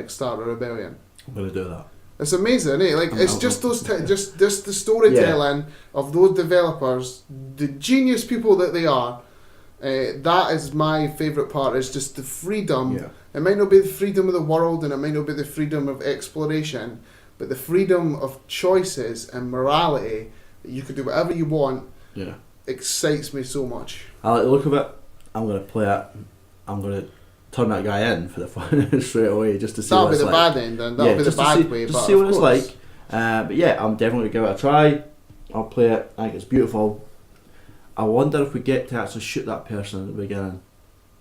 start a rebellion. I'm going to do that. It's amazing, eh? Like, I'm it's out. just those, just the storytelling of those developers, the genius people that they are. That is my favourite part, is just the freedom. Yeah. It might not be the freedom of the world, and it might not be the freedom of exploration, but the freedom of choices and morality, that you can do whatever you want, Yeah. excites me so much. I like the look of it. I'm going to play it. I'm going to turn that guy in for the fun straight away, just to see That'll what be it's the like. bad end, and that'll be the just to bad see, way. Just But to see what of it's course, like. But yeah, I'm definitely going to give it a try. I'll play it. I think it's beautiful. I wonder if we get to actually shoot that person at the beginning.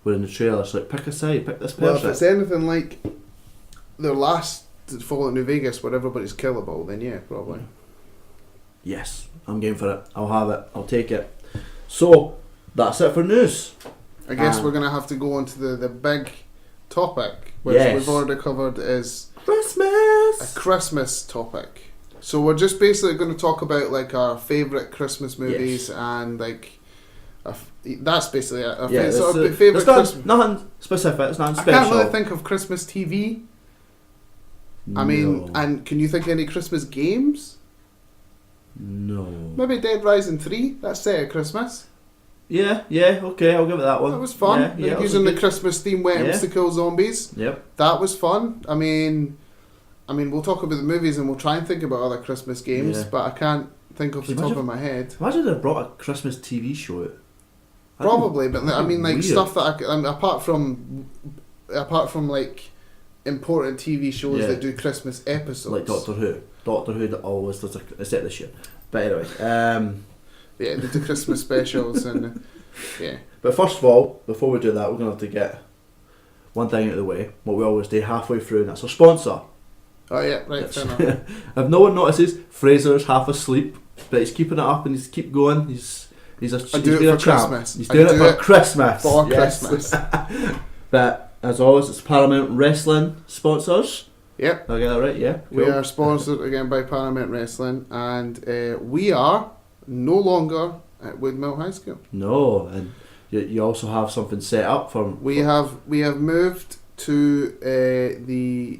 We're in the trailer, so like, pick a side, pick this well, if person. it's anything like their last Fallout New Vegas, where everybody's killable, then yeah, probably. Yes, I'm game for it. I'll have it. I'll take it. So, that's it for news. I guess we're gonna have to go on to the big topic, which Yes. we've already covered, is a Christmas! Christmas topic. So we're just basically going to talk about like our favourite Christmas movies, Yes. and like that's basically it. Our Yeah, sort of there's favourite Christmas. nothing specific, it's nothing I special. can't really think of Christmas TV. I mean, No. and can you think of any Christmas games? No. Maybe Dead Rising 3. That's set at Christmas. Yeah, okay, I'll give it that one. That was fun. Yeah, Like, that was using the good. Christmas theme weapons Yeah. to kill zombies. Yep. That was fun. I mean, we'll talk about the movies and we'll try and think about other Christmas games, Yeah. but I can't think off the Can you top imagine- of my head. Imagine they brought a Christmas TV show out. Probably, but I mean, like weird. stuff that apart from like important TV shows Yeah. that do Christmas episodes, Like Doctor Who. Doctor Who that always does a set this year. But anyway, Yeah, they do Christmas specials and yeah. but first of all, before we do that, we're going to have to get one thing out of the way, what we always do halfway through, and that's our sponsor. Oh yeah, right. Fair enough. If no one notices, Fraser's half asleep, but he's keeping it up and he's keep going. He's I he's do been it a for champ. Christmas. He's I doing it do for it Christmas. For Yes. Christmas. But as always, it's Paramount Wrestling sponsors. Yep. Did I get that right? Yeah. We Cool. are sponsored again by Paramount Wrestling, and we are no longer at Woodmill High School. No, and you also have something set up for. We have moved to the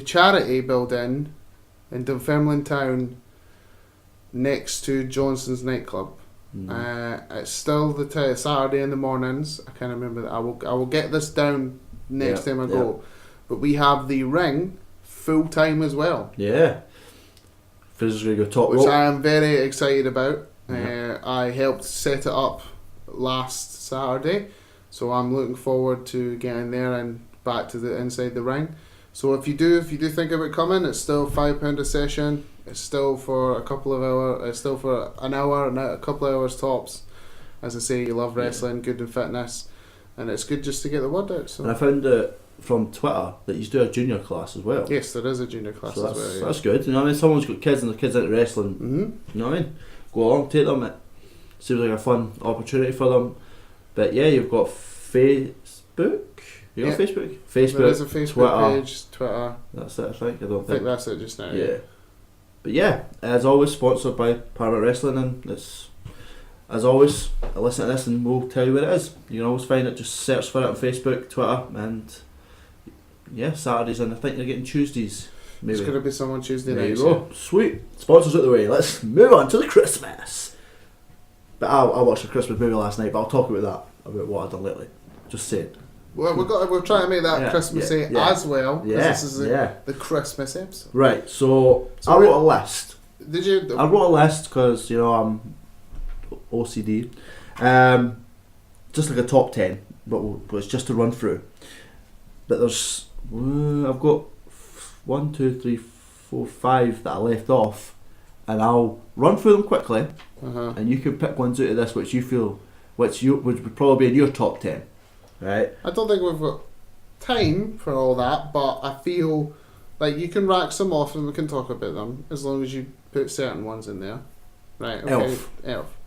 charity building in Dunfermline Town, next to Johnson's nightclub. It's still the Saturday in the mornings. I can't remember that. I will get this down next time I go. But we have the ring full time as well, Yeah. Fraser's going to go top which rope. I am very excited about. Yeah. I helped set it up last Saturday, so I'm looking forward to getting there and back to the inside the ring. So if you do think about coming, it's still £5 a session. It's still for a couple of hours. It's still for an hour and a couple of hours tops. As I say, you love wrestling, good in fitness, and it's good just to get the word out. So And I found from Twitter that you do a junior class as well. yes, there is a junior class So as well. Yeah. that's good. You know what I mean? Someone's got kids and the kids into wrestling. Mm-hmm. You know what I mean? Go along, take them. It seems like a fun opportunity for them. But yeah, you've got Facebook. You got Facebook? Facebook. There is a Facebook Twitter. page, Twitter. That's it, I think. I don't I think think. that's it just now. Yeah. But yeah, as always, sponsored by Paramount Wrestling, and it's as always, listen to this and we'll tell you where it is. You can always find it, just search for it on Facebook, Twitter, and yeah, Saturdays, and I think they're getting Tuesdays. Maybe. It's going to be someone Tuesday There night. you go. Sweet. Sponsors out the way. Let's move on to the Christmas. But I watched a Christmas movie last night, but I'll talk about that, about what I've done lately. Just saying. Well, we're trying to make that Yeah, Christmassy yeah. as well, because Yeah, this is yeah. the Christmas episode. Right, so So I we- wrote a list. Did you? I wrote a list because, you know, I'm OCD. Just like a top 10, but it's just to run through. But there's, I've got 1, 2, 3, 4, 5 that I left off, and I'll run through them quickly, and you can pick ones out of this which you feel, which would probably be in your top 10, right? I don't think we've got time for all that, but I feel like you can rack some off and we can talk about them as long as you put certain ones in there. Right, okay. Elf.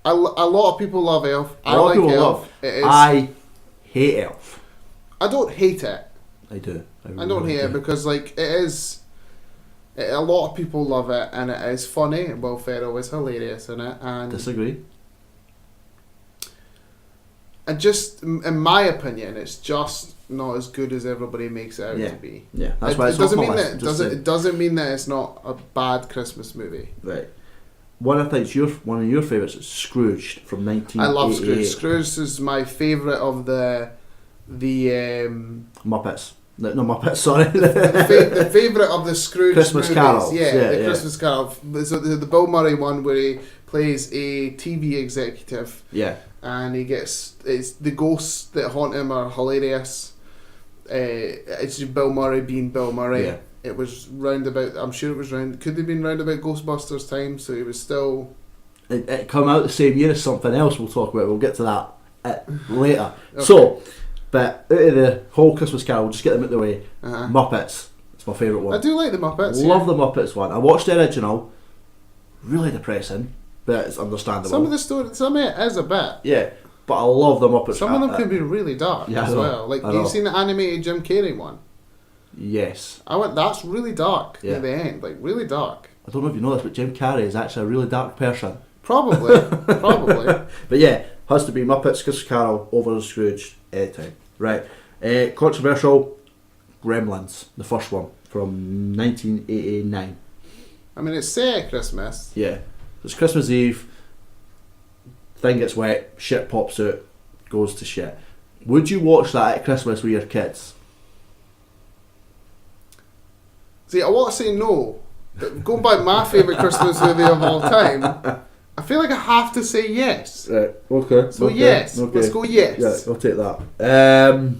A lot of people love Elf. I like Elf. I hate Elf. I don't hate it. I do. I don't hate it because like it is. A lot of people love it and it is funny. Will Ferrell is hilarious in it. And disagree. And just, in my opinion, it's just not as good as everybody makes it out to be. Yeah, that's why it's off my list. It doesn't mean that it's not a bad Christmas movie. Right. One of your favourites is Scrooged from 1988. I love Scrooge. Scrooge is my favourite of the Muppets. No, Muppets, sorry. the favourite of the Scrooge Christmas movies. Carol. Yeah, Christmas Carol. So the Bill Murray one where he plays a TV executive. Yeah. And it's the ghosts that haunt him are hilarious. It's just Bill Murray being Bill Murray. Yeah. It was roundabout. I'm sure it was round. Could have been roundabout Ghostbusters time. So it was still. It come out the same year as something else. We'll talk about. We'll get to that later. Okay. So, but out of the whole Christmas Carol, we'll just get them out of the way. Muppets. It's my favourite one. I do like the Muppets. Love the Muppets one. I watched the original. Really depressing, but it's understandable. Some of the story, some of it is a bit. Yeah, but I love the Muppets. Some of them can be really dark as well. Like you've seen the animated Jim Carrey one. Yes. That's really dark at the end, like really dark. I don't know if you know this, but Jim Carrey is actually a really dark person. Probably. But yeah, has to be Muppets, Christmas Carol, over the Scrooge anytime. Right. Controversial, Gremlins, the first one from 1989. I mean, it's set at Christmas. Yeah. It's Christmas Eve, thing gets wet, shit pops out, goes to shit. Would you watch that at Christmas with your kids? See, I want to say no, but going by my favourite Christmas movie of all time, I feel like I have to say yes. Right, okay. So okay, yes, okay. let's go yes. Yeah, I'll take that.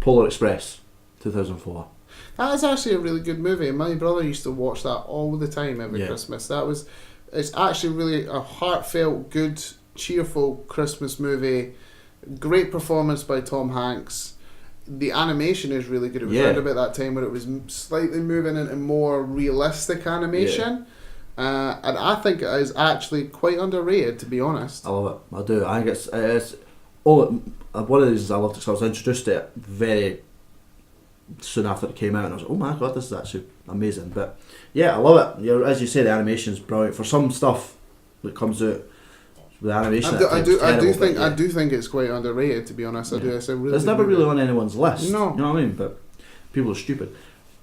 Polar Express, 2004. That is actually a really good movie. My brother used to watch that all the time every Christmas. It's actually really a heartfelt, good, cheerful Christmas movie. Great performance by Tom Hanks. The animation is really good. It was around about that time where it was slightly moving into more realistic animation. And I think it is actually quite underrated, to be honest. I love it. I do. I think it's one of the reasons I loved it because I was introduced to it very soon after it came out, and I was like, oh my god, this is actually amazing. But yeah, I love it. As you say, the animation's brilliant for some stuff that comes out with animation. I do think it's quite underrated, to be honest. I do. It's a really it's never really on anyone's list. No, you know what I mean. But people are stupid.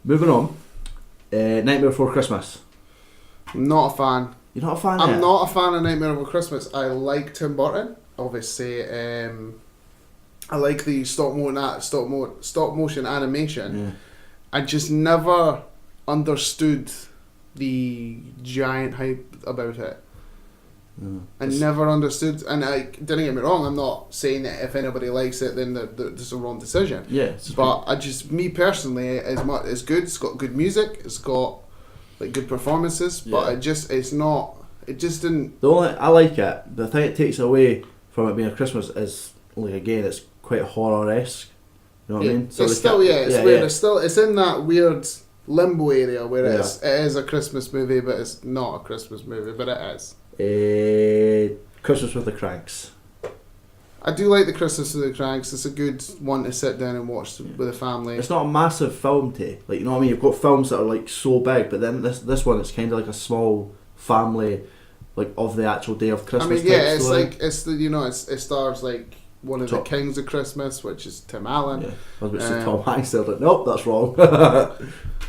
Moving on, Nightmare Before Christmas. I'm not a fan. You're not a fan? I'm not a fan of Nightmare Before Christmas. I like Tim Burton, obviously. I like the stop motion animation. Yeah. I just never understood the giant hype about it. I never understood, and I didn't get me wrong. I'm not saying that if anybody likes it, then that's a wrong decision. Yeah, but me personally, it's good. It's got good music. It's got like good performances. But it just didn't. The only I like it. The thing it takes away from it being a Christmas is like again, it's quite horror-esque. You know what I mean? So it's weird. It's in that weird limbo area where it is a Christmas movie, but it's not a Christmas movie, but it is. Christmas with the Cranks. I do like the Christmas with the Cranks. It's a good one to sit down and watch with a family. It's not a massive film like you know what I mean. You've got films that are like so big, but then this one it's kind of like a small family, like of the actual day of Christmas. I mean, yeah, it's story. Like it stars like one of the kings of Christmas, which is Tim Allen. Yeah, I was about to say Tom Hanks. They're like, nope, that's wrong.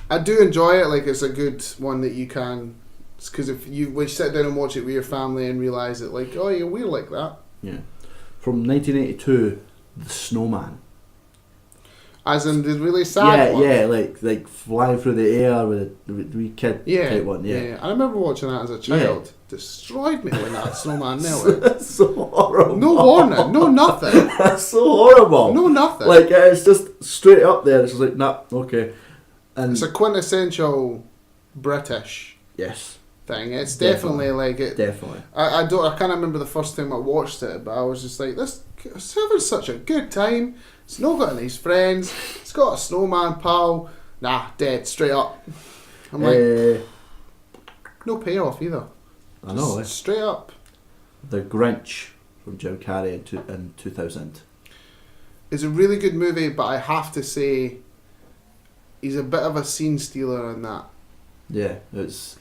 I do enjoy it. Like it's a good one that you can. Because if you sit down and watch it with your family and realise it, like, oh yeah, we're like that. Yeah. From 1982, The Snowman. As in the really sad one. Yeah, like flying through the air with the wee kid type one. Yeah. I remember watching that as a child. Destroyed me when that snowman melted. That's so horrible. No warning, no nothing. That's so horrible. No nothing. Like it's just straight up there. It's just like nah, okay. And it's a quintessential British yes thing. It's definitely like it. Definitely. I can't remember the first time I watched it, but I was just like, this is having such a good time. It's not got any friends. It's got a snowman pal. Nah, dead straight up. I'm like, no payoff either. I know. Straight up. The Grinch from Jim Carrey in 2000. It's a really good movie, but I have to say, he's a bit of a scene stealer in that. Yeah, it's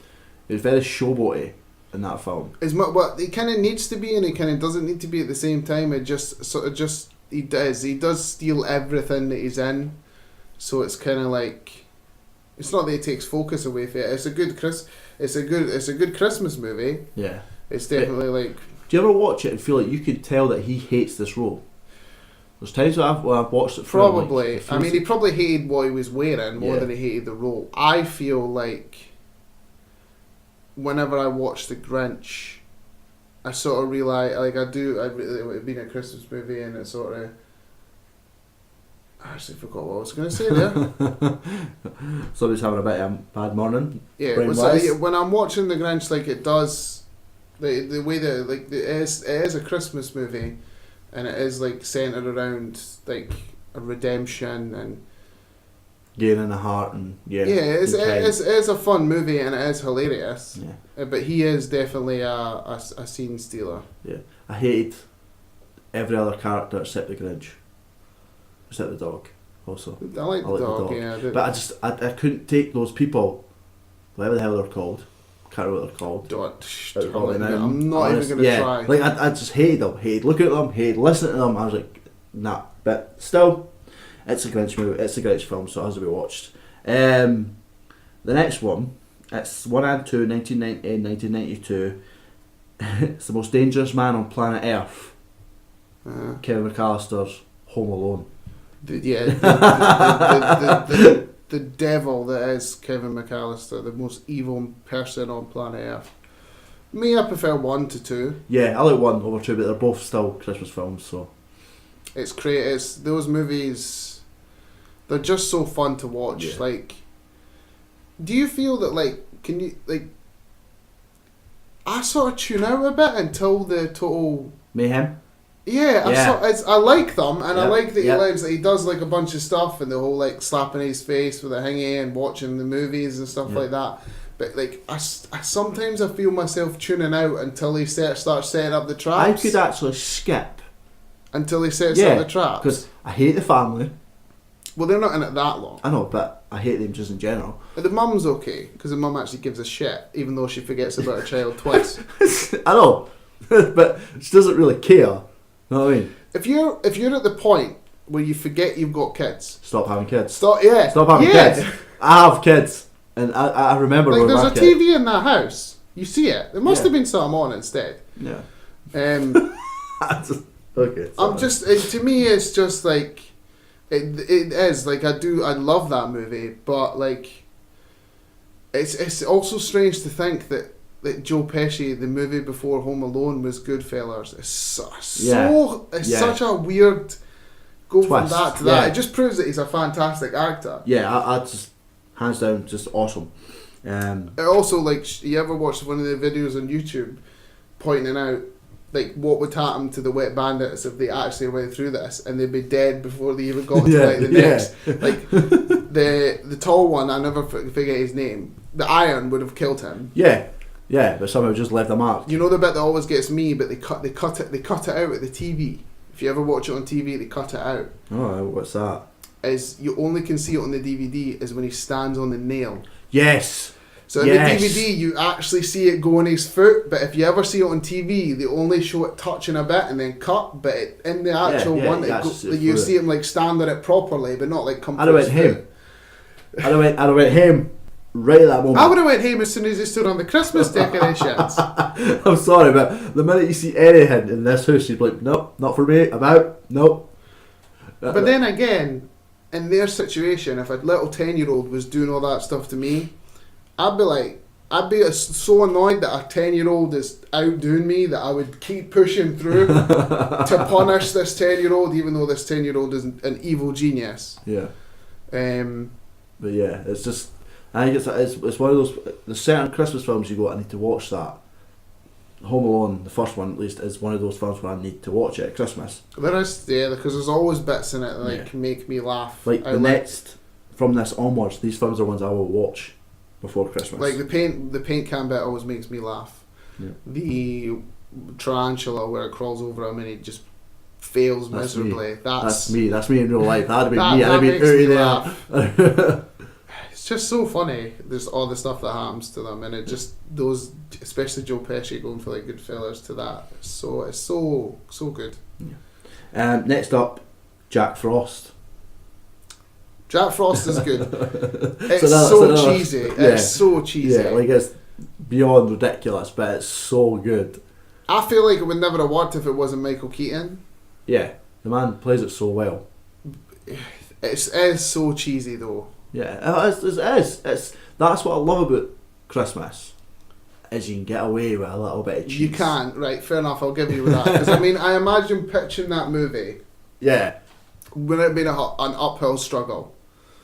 very showboaty in that film. What he kind of needs to be, and he kind of doesn't need to be at the same time. It just he does steal everything that he's in, so it's kind of like, it's not that he takes focus away from it. It's a good Christmas movie. Yeah, it's definitely like. Do you ever watch it and feel like you could tell that he hates this role? There's times when I've watched it. Probably. I mean, he probably hated what he was wearing more than he hated the role. I feel like whenever I watch The Grinch, I sort of realise, like it being a Christmas movie, and it sort of. I actually forgot what I was going to say there. Somebody's having a bit of a bad morning. Yeah, when I'm watching The Grinch, like it does, the way that like it is a Christmas movie, and it is like centered around like a redemption and gaining a heart and it's a fun movie and it is hilarious. Yeah, but he is definitely a scene stealer. Yeah, I hated every other character except the Grinch. Except the dog, also. I like the dog. Yeah. But I couldn't take those people, whatever the hell they're called. Can't remember what they're called. I'm not even going to try. Like I just hated them. Hated looking at them. Hated listening to them. I was like, nah. But still, it's a Grinch movie. It's a Grinch film, so it has to be watched. The next one, it's 1 and 2, 1990 and 1992. It's The Most Dangerous Man on Planet Earth. Kevin McAllister's Home Alone. The devil that is Kevin McAllister, the most evil person on planet Earth. Me, I prefer 1 to 2. Yeah, I like 1 over 2, but they're both still Christmas films, so. It's great. It's those movies, they're just so fun to watch. Yeah. Like, do you feel that, like, can you, like, I sort of tune out a bit until the total mayhem? Yeah, I like them, and I like that he does like a bunch of stuff, and the whole like slapping his face with a hingy and watching the movies and stuff like that. But like, I sometimes I feel myself tuning out until he starts setting up the traps. I could actually skip until he sets up the traps because I hate the family. Well, they're not in it that long. I know, but I hate them just in general. But the mum's okay because the mum actually gives a shit, even though she forgets about her child twice. I know, but she doesn't really care. You know what I mean? If you're at the point where you forget you've got kids, stop having kids. Stop having kids. I have kids, and I remember. Like there's a TV in that house. You see it. There must have been something on instead. Yeah. Okay. To me, it's just like it is like I love that movie, but like it's also strange to think that Joe Pesci, the movie before Home Alone, was Goodfellas. It's such a weird go twist from that to that. It just proves that he's a fantastic actor. Yeah, I just hands down, just awesome. It also, like, you ever watched one of the videos on YouTube pointing out like what would happen to the Wet Bandits if they actually went through this, and they'd be dead before they even got to like the next. Like the tall one, I never forget his name. The Iron would have killed him. Yeah, but somehow just left a mark. You know the bit that always gets me, but they cut it out at the TV. If you ever watch it on TV, they cut it out. Oh, what's that? Is you only can see it on the DVD is when he stands on the nail. Yes. So in the DVD, you actually see it go on his foot, but if you ever see it on TV, they only show it touching a bit and then cut. But in the actual one, you see him like stand on it properly, but not like come. I'd have went him. I'd have went him. Right at that moment. I would have went home as soon as he stood on the Christmas decorations. I'm sorry, but the minute you see anything in this house, you'd be like, nope, not for me, I'm out, nope. But then again, in their situation, if a little 10-year-old was doing all that stuff to me, I'd be so annoyed that a 10-year-old is outdoing me that I would keep pushing through to punish this 10-year-old, even though this 10-year-old is an evil genius. Yeah. But yeah, it's just, I think it's one of those, there's certain Christmas films you go, I need to watch that. Home Alone, the first one at least, is one of those films where I need to watch it at Christmas. There is, yeah, because there's always bits in it that make me laugh. Like next, from this onwards, these films are ones I will watch before Christmas. Like the paint can bit always makes me laugh. Yeah. The tarantula where it crawls over him and it just fails miserably. That's me in real life. That'd be me. That I'd be makes me laugh. there. It's just so funny. There's all the stuff that happens to them, and it just those, especially Joe Pesci going for like Goodfellas to that. It's so good. Yeah. Next up, Jack Frost. Jack Frost is good. It's so cheesy. It's so cheesy. Yeah, like it's beyond ridiculous, but it's so good. I feel like it would never have worked if it wasn't Michael Keaton. Yeah, the man plays it so well. It is so cheesy though. Yeah, it is. That's what I love about Christmas, is you can get away with a little bit of cheese. You can, right? Fair enough. I'll give you that. Because I mean, I imagine pitching that movie. Yeah. Would it have been an uphill struggle?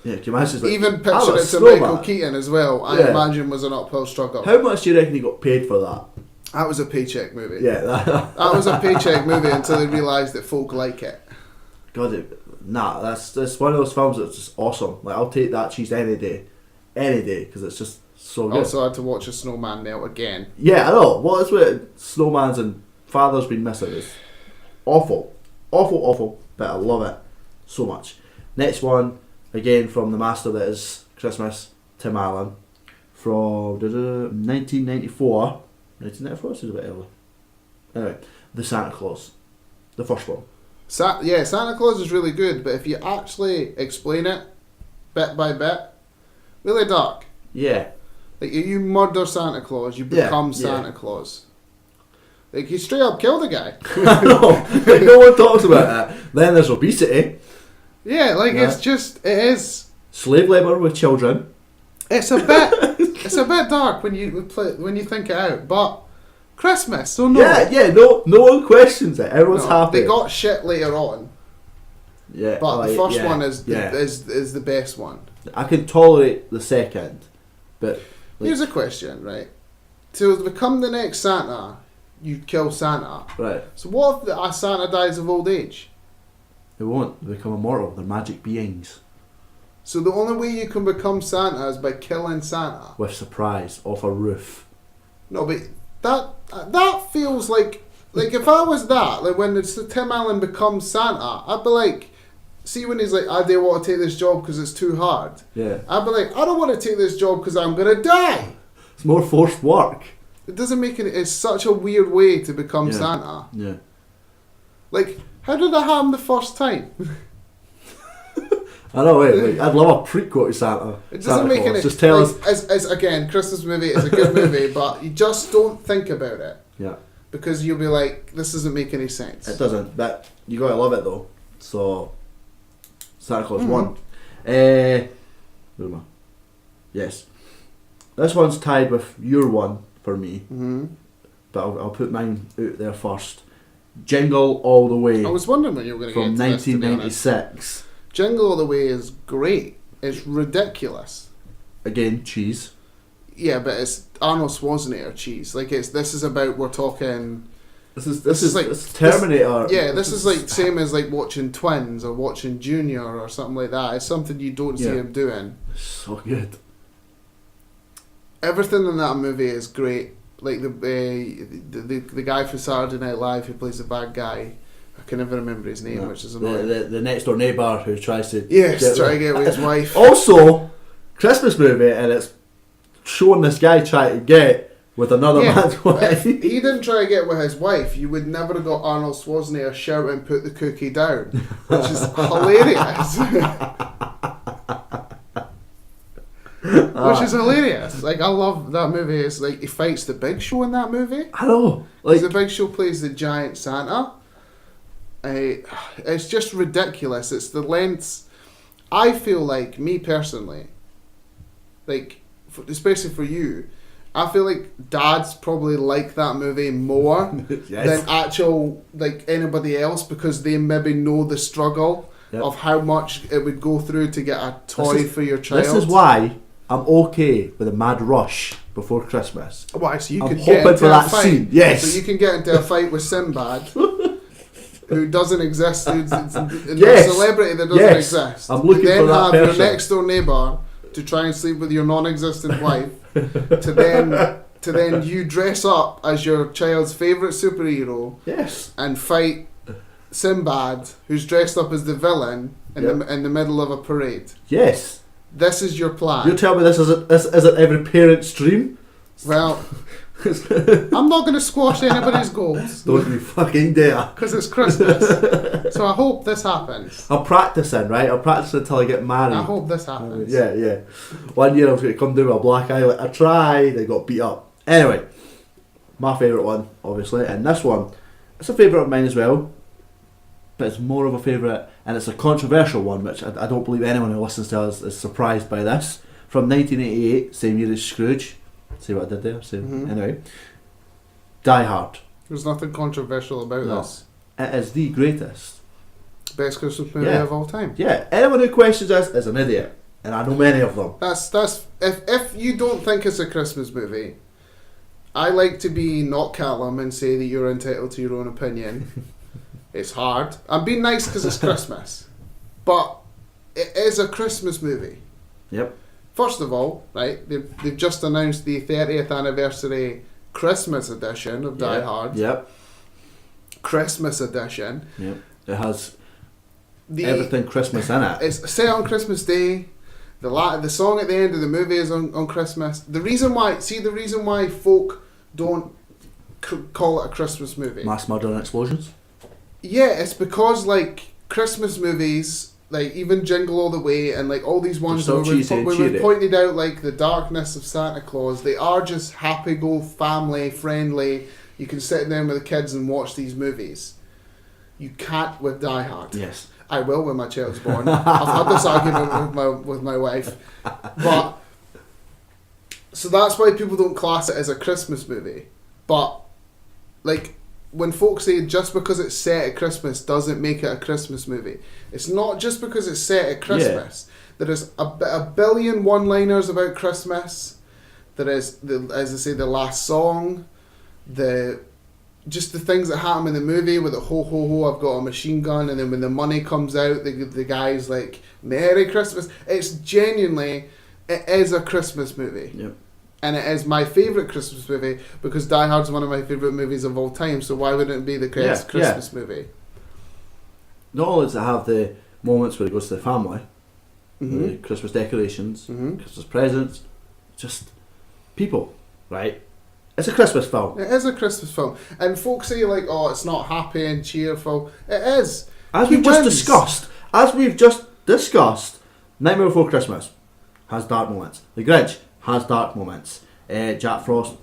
Yeah, can you imagine? Like, even pitching it to Michael Keaton as well, I imagine was an uphill struggle. How much do you reckon he got paid for that? That was a paycheck movie. Yeah, that was a paycheck movie until they realised that folk like it. God, that's one of those films that's just awesome. Like, I'll take that cheese any day, because it's just so good. Also, I had to watch a snowman melt again. Yeah, I know. What is with snowmans and Father's been missing is awful, but I love it so much. Next one, again from the master that is Christmas, Tim Allen, from 1994. 1994, this is a bit early. Anyway, The Santa Claus, the first one. Santa Claus is really good, but if you actually explain it bit by bit, really dark. Yeah. Like, you murder Santa Claus, you become Santa Claus. Like, you straight up kill the guy. I know. Like, no one talks about that. Then there's obesity. Yeah, like it is slave labour with children. It's a bit dark when you think it out, but Christmas, so no. No one questions it. Everyone's happy. They got shit later on. Yeah, but the first one is the best one. I can tolerate the second, but here's a question, right? To become the next Santa, you kill Santa. Right. So what if Santa dies of old age? They won't. They become immortal. They're magic beings. So the only way you can become Santa is by killing Santa. With surprise off a roof. No, but that feels like if I was that, like when Tim Allen becomes Santa, I'd be like, see when he's like, I don't want to take this job because it's too hard. Yeah. I'd be like, I don't want to take this job because I'm gonna die. It's more forced work. It doesn't make any. It's such a weird way to become Santa. Yeah. Like, how did that happen the first time? I know, like, I'd love a prequel to Santa. It doesn't make any. Just tell us. As again, Christmas movie is a good movie, but you just don't think about it. Yeah. Because you'll be like, this doesn't make any sense. It doesn't, but you gotta love it though. So, Santa Claus 1. Where am I? Yes. This one's tied with your one for me. Mm-hmm. But I'll put mine out there first. Jingle All the Way. I was wondering when you were going to get from 1996. Jingle All the Way is great. It's ridiculous. Again, cheese. Yeah, but it's Arnold Schwarzenegger cheese. Like this is about, we're talking. This is like Terminator. This is like same as like watching Twins or watching Junior or something like that. It's something you don't see him doing. So good. Everything in that movie is great. Like the guy from Saturday Night Live who plays the bad guy. I can never remember his name, which is annoying. The next door neighbour who tries to try to get with his wife. Also, Christmas movie, and it's showing this guy trying to get with another man's wife. If he didn't try to get with his wife, you would never have got Arnold Schwarzenegger shouting, "Put the cookie down," which is hilarious. Which is hilarious. Like, I love that movie. It's like he fights the Big Show in that movie. I know. Like, the Big Show plays the giant Santa. It's just ridiculous. It's the lengths. I feel like, me personally, like, especially for you, I feel like dads probably like that movie more Yes. than actual, like, anybody else, because they maybe know the struggle Yep. of how much it would go through to get a toy This is- for your child. This is why I'm okay with a mad rush before Christmas. Why? So you I'm could hoping get into for a that fight. scene, yes. So you can get into a fight with Sinbad, who doesn't exist. Who's Yes. a celebrity that doesn't Yes. exist. I'm looking you then for that have person. your next door neighbour to try and sleep with your non-existent wife. to then you dress up as your child's favourite superhero Yes. and fight Sinbad, who's dressed up as the villain in the middle of a parade. Yes. This is your plan. You tell me this isn't every parent's dream? Well, I'm not going to squash anybody's goals Don't you fucking dare. because it's Christmas. So I hope this happens. I'm practicing, right? I'm practicing until I get married. I hope this happens. Yeah. One year I was going to come down with a black eye. Like, I tried, I got beat up. Anyway, my favourite one, obviously, and this one, it's a favourite of mine as well, but it's more of a favourite, and it's a controversial one, which I don't believe anyone who listens to us is surprised by this. From 1988, same year as Scrooge. See what I did there? Anyway, Die Hard. There's nothing controversial about No. this. It is the greatest. Best Christmas movie Yeah. of all time. Yeah, anyone who questions this is an idiot, and I know many of them. That's if you don't think it's a Christmas movie, I like to be not Callum and say that you're entitled to your own opinion. It's hard. I'm being nice because it's Christmas, but it is a Christmas movie. Yep. First of all, right, they've just announced the 30th anniversary Christmas edition of Die Hard. Yep. Christmas edition. Yep. It has The, everything Christmas in it. It's set on Christmas Day. The song at the end of the movie is on Christmas. The reason why folk don't call it a Christmas movie. Mass murder and explosions. Yeah, it's because like Christmas movies, like even Jingle All the Way and like all these ones so where cheesy and we've cheery. pointed out like the darkness of Santa Claus, they are just happy go family friendly. You can sit down with the kids and watch these movies. You can't with Die Hard. Yes. I will when my child's born. I've had this argument with my wife, but so that's why people don't class it as a Christmas movie. But like when folks say just because it's set at Christmas doesn't make it a Christmas movie. It's not just because it's set at Christmas. Yeah. There is a billion one-liners about Christmas. There is as I say, the last song, just the things that happen in the movie with the ho ho ho, I've got a machine gun, and then when the money comes out, the guy's like, Merry Christmas. It's genuinely, it is a Christmas movie. Yep. And it is my favourite Christmas movie because Die Hard's one of my favourite movies of all time, so why wouldn't it be the best Christmas movie? Not only does it have the moments where it goes to the family, the Christmas decorations, Christmas presents, just people, right? It's a Christmas film. It is a Christmas film. And folks say like, oh, it's not happy and cheerful. It is. As He we've just discussed, Nightmare Before Christmas has dark moments. The Grinch has dark moments. Jack Frost,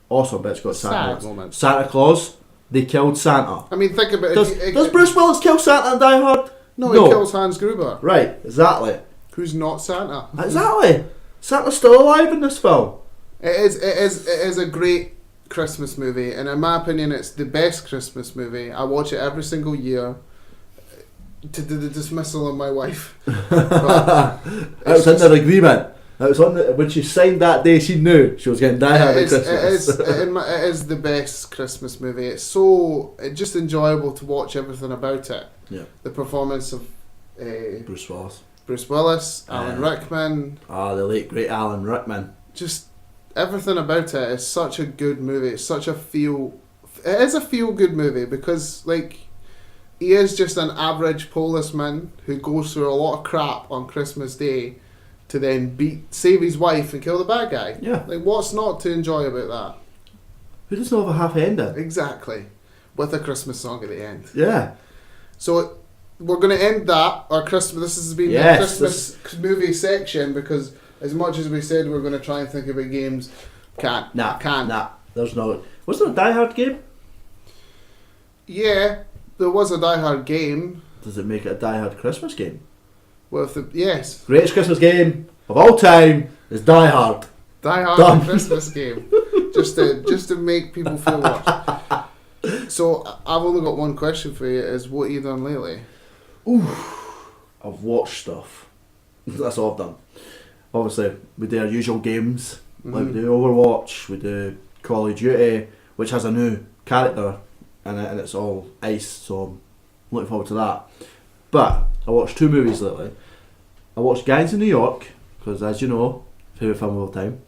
awesome, but it's got sad moments. Santa Claus, they killed Santa. I mean, think about it. Does Bruce Willis kill Santa in Die Hard? No, he kills Hans Gruber. Right, exactly. Who's not Santa. Exactly. Santa's still alive in this film. It is a great Christmas movie, and in my opinion, it's the best Christmas movie. I watch it every single year. To the dismissal of my wife. It was in their agreement. It was when she signed that day, she knew she was getting Die Hard at Christmas. It is the best Christmas movie. It's just enjoyable to watch everything about it. Yeah. The performance of Bruce Willis, Alan Rickman. The late great Alan Rickman. Just everything about it is such a good movie. It's such a it is a feel good movie because like he is just an average policeman who goes through a lot of crap on Christmas Day to then save his wife and kill the bad guy. Yeah. Like what's not to enjoy about that? Who doesn't have a happy ending? Exactly. With a Christmas song at the end. Yeah. So we're going to end that our Christmas. This has been the Christmas movie section because as much as we said we're going to try and think about games, can't. Nah. There's no. Was there a Die Hard game? Yeah, there was a Die Hard game. Does it make it a Die Hard Christmas game? Yes. Greatest Christmas game of all time is Die Hard. Die Hard Done. the Christmas game. just to make people feel worse. So I've only got one question for you: is what have you done lately? I've watched stuff. That's all I've done. Obviously, we do our usual games. Like we do Overwatch, we do Call of Duty, which has a new character in it, and it's all ice, so I'm looking forward to that. But I watched 2 movies lately. I watched Gangs of New York, because as you know, favourite film of all time.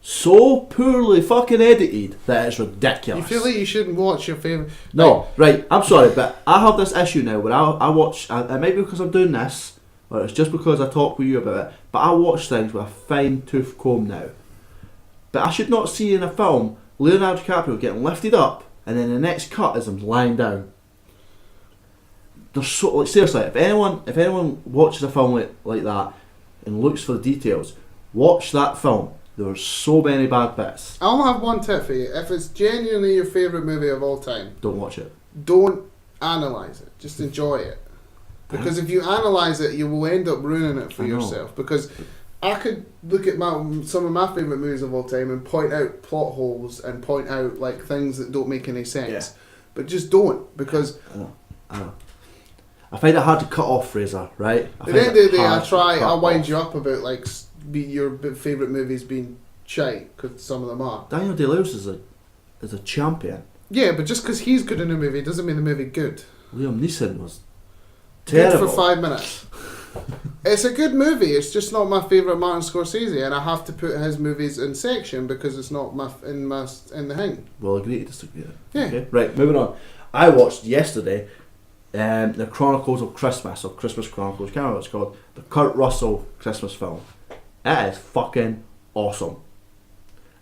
So poorly fucking edited that it's ridiculous. You feel like you shouldn't watch your favourite... No, right, I'm sorry, but I have this issue now where I watch, it might be because I'm doing this, or it's just because I talk with you about it, but I watch things with a fine tooth comb now. But I should not see in a film Leonardo DiCaprio getting lifted up and then the next cut is him lying down. There's so, like, seriously, if anyone watches a film like that and looks for the details, watch that film. There's so many bad bits. I'll have one tip for you. If it's genuinely your favourite movie of all time, Don't watch it. don't analyse it. Just enjoy it. Because if you analyse it, you will end up ruining it for I know. yourself. Because I could look at some of my favourite movies of all time and point out plot holes and point out like things that don't make any sense. Yeah. But just don't, because I know. I find it hard to cut off, Fraser, right? at the end of the day, I wind you up about like your favourite movies being shite, because some of them are. Daniel Day-Lewis is a champion. Yeah, but just because he's good in a movie doesn't mean the movie good. Liam Neeson was terrible. Good for 5 minutes. It's a good movie. It's just not my favourite Martin Scorsese, and I have to put his movies in section because it's not in the thing. We'll agree to disagree. Yeah. Okay. Right, moving on. I watched yesterday the Chronicles of Christmas, or Christmas Chronicles, can't remember what it's called. The Kurt Russell Christmas film. It is fucking awesome.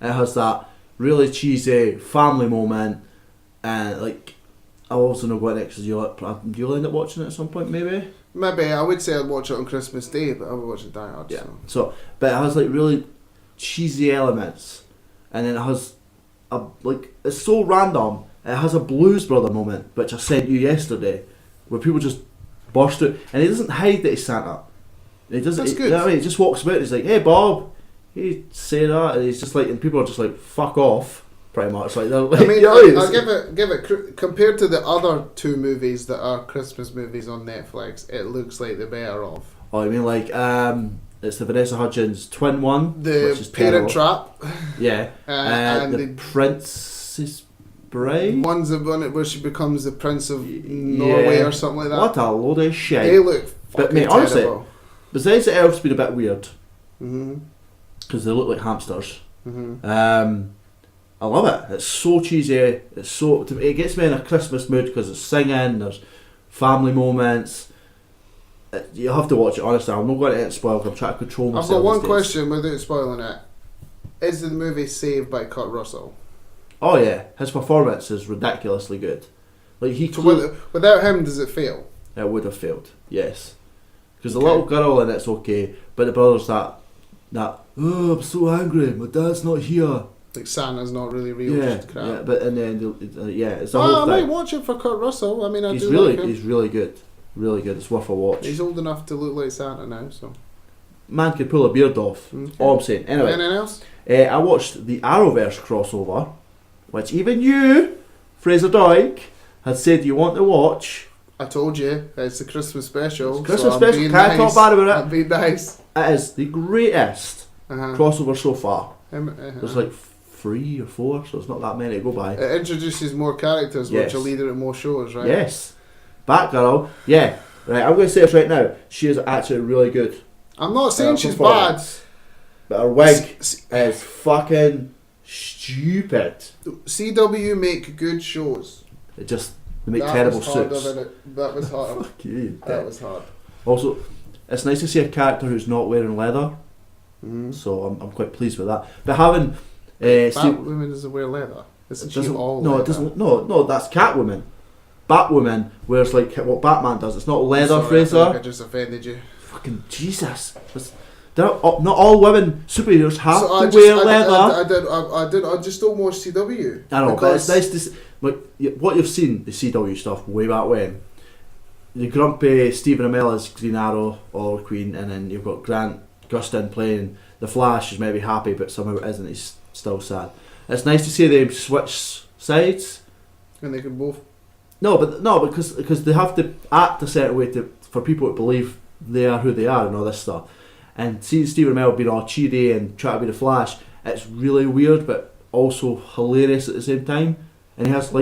It has that really cheesy family moment, and like, I also know what next is. You'll end up watching it at some point, maybe. Maybe I would say I'd watch it on Christmas Day, but I would watch it Die Hard. Yeah. So, but it has like really cheesy elements, and then it has it's so random. It has a Blues Brother moment, which I sent you yesterday, where people just burst out, and he doesn't hide that he's Santa. He doesn't. That's good. You know what I mean? He just walks about. And he's like, "Hey, Bob," he say that, and he's just like, and people are just like, "Fuck off," pretty much. Like, they're like, I mean, you know, I'll give it compared to the other 2 movies that are Christmas movies on Netflix. It looks like the better of. Oh, I mean, like, it's the Vanessa Hudgens twin one, The which is Parent terrible. Trap. Yeah, And the Princess Bride. One's the one where she becomes the Prince of Norway or something like that. What a load of shit. They look fucking But mate, honestly, terrible. besides the elves being a bit weird, Mm-hmm. because they look like hamsters, Mm-hmm. I love it. It's so cheesy. It gets me in a Christmas mood because it's singing, there's family moments. You have to watch it, honestly. I'm not going to get spoiled. I'm trying to control myself. I've got one these days. question without spoiling it. Is the movie saved by Kurt Russell? Oh yeah, his performance is ridiculously good. Like So without him, does it fail? it would have failed. Yes, because the little girl in it's okay, but the brother's that. Oh, I'm so angry. My dad's not here. Like Santa's not really real. Yeah, Just crap. yeah, but in the end, it's a Well, whole I might thing. watch it for Kurt Russell. I mean, I He's do really, like him. he's really good. Really good. It's worth a watch. He's old enough to look like Santa now, so. Man could pull a beard off. Okay. All I'm saying. Anyway, Anything else? I watched the Arrowverse crossover, which even you, Fraser Doig, had said you want to watch. I told you, it's a Christmas special. It's a Christmas so special, I'm being can't talk nice. bad about it. I'm being nice. It is the greatest Uh-huh. crossover so far. Uh-huh. There's like 3 or 4, so it's not that many to go by. It introduces more characters, Yes. which will lead to more shows, right? Yes. Batgirl, yeah. Right, I'm going to say this right now. She is actually really good. I'm not saying she's bad. performance. But her wig S- is fucking stupid. CW make good shows. They make That terrible was harder suits. than it. That was hard. Fuck you. That was hard. Also, it's nice to see a character who's not wearing leather, Mm-hmm. so I'm quite pleased with that. But having Steve, Batwoman doesn't wear leather. Isn't she all no, leather? it doesn't. No, that's Catwoman. Batwoman wears like what Batman does. It's not leather, Sorry, I Fraser. feel like I just offended you. Fucking Jesus. Not all women superheroes have So to wear leather. I just don't watch CW. I know, but it's because nice to see, like what you've seen the CW stuff way back when. the grumpy Stephen Amell as Green Arrow or Queen, and then you've got Grant Gustin playing the Flash, who's maybe happy but somehow it isn't. He's still sad. It's nice to see them switch sides. And they can both. No, because they have to act a certain way for people to believe they are who they are and all this stuff. And seeing Stephen Amell being all cheery and trying to be the Flash, it's really weird but also hilarious at the same time. And he has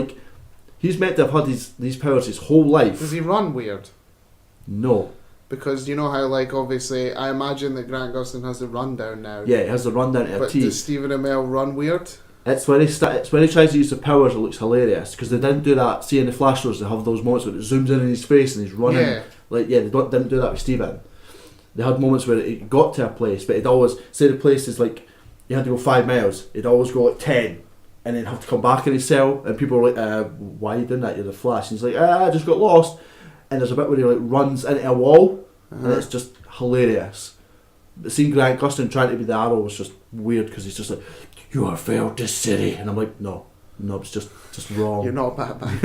he's meant to have had these powers his whole life. Does he run weird? No. Because you know how obviously I imagine that Grant Gustin has the rundown now. Yeah, he has the rundown to a But T. does Stephen Amell run weird? It's when he tries to use the powers, it looks hilarious because they didn't do that. See in the Flash shows, they have those moments where it zooms in his face and he's running. Yeah. They didn't do that with Steven. They had moments where he got to a place, but he'd always say the place is you had to go 5 miles. He'd always go 10, and then have to come back in his cell. And people were like, "Why are you doing that? You're the Flash." And he's like, "I just got lost." And there's a bit where he runs into a wall, and it's just hilarious. But seeing Grant Gustin trying to be the Arrow was just weird because he's just like, "You have failed this city," and I'm like, no, it's just wrong. You're not Batman.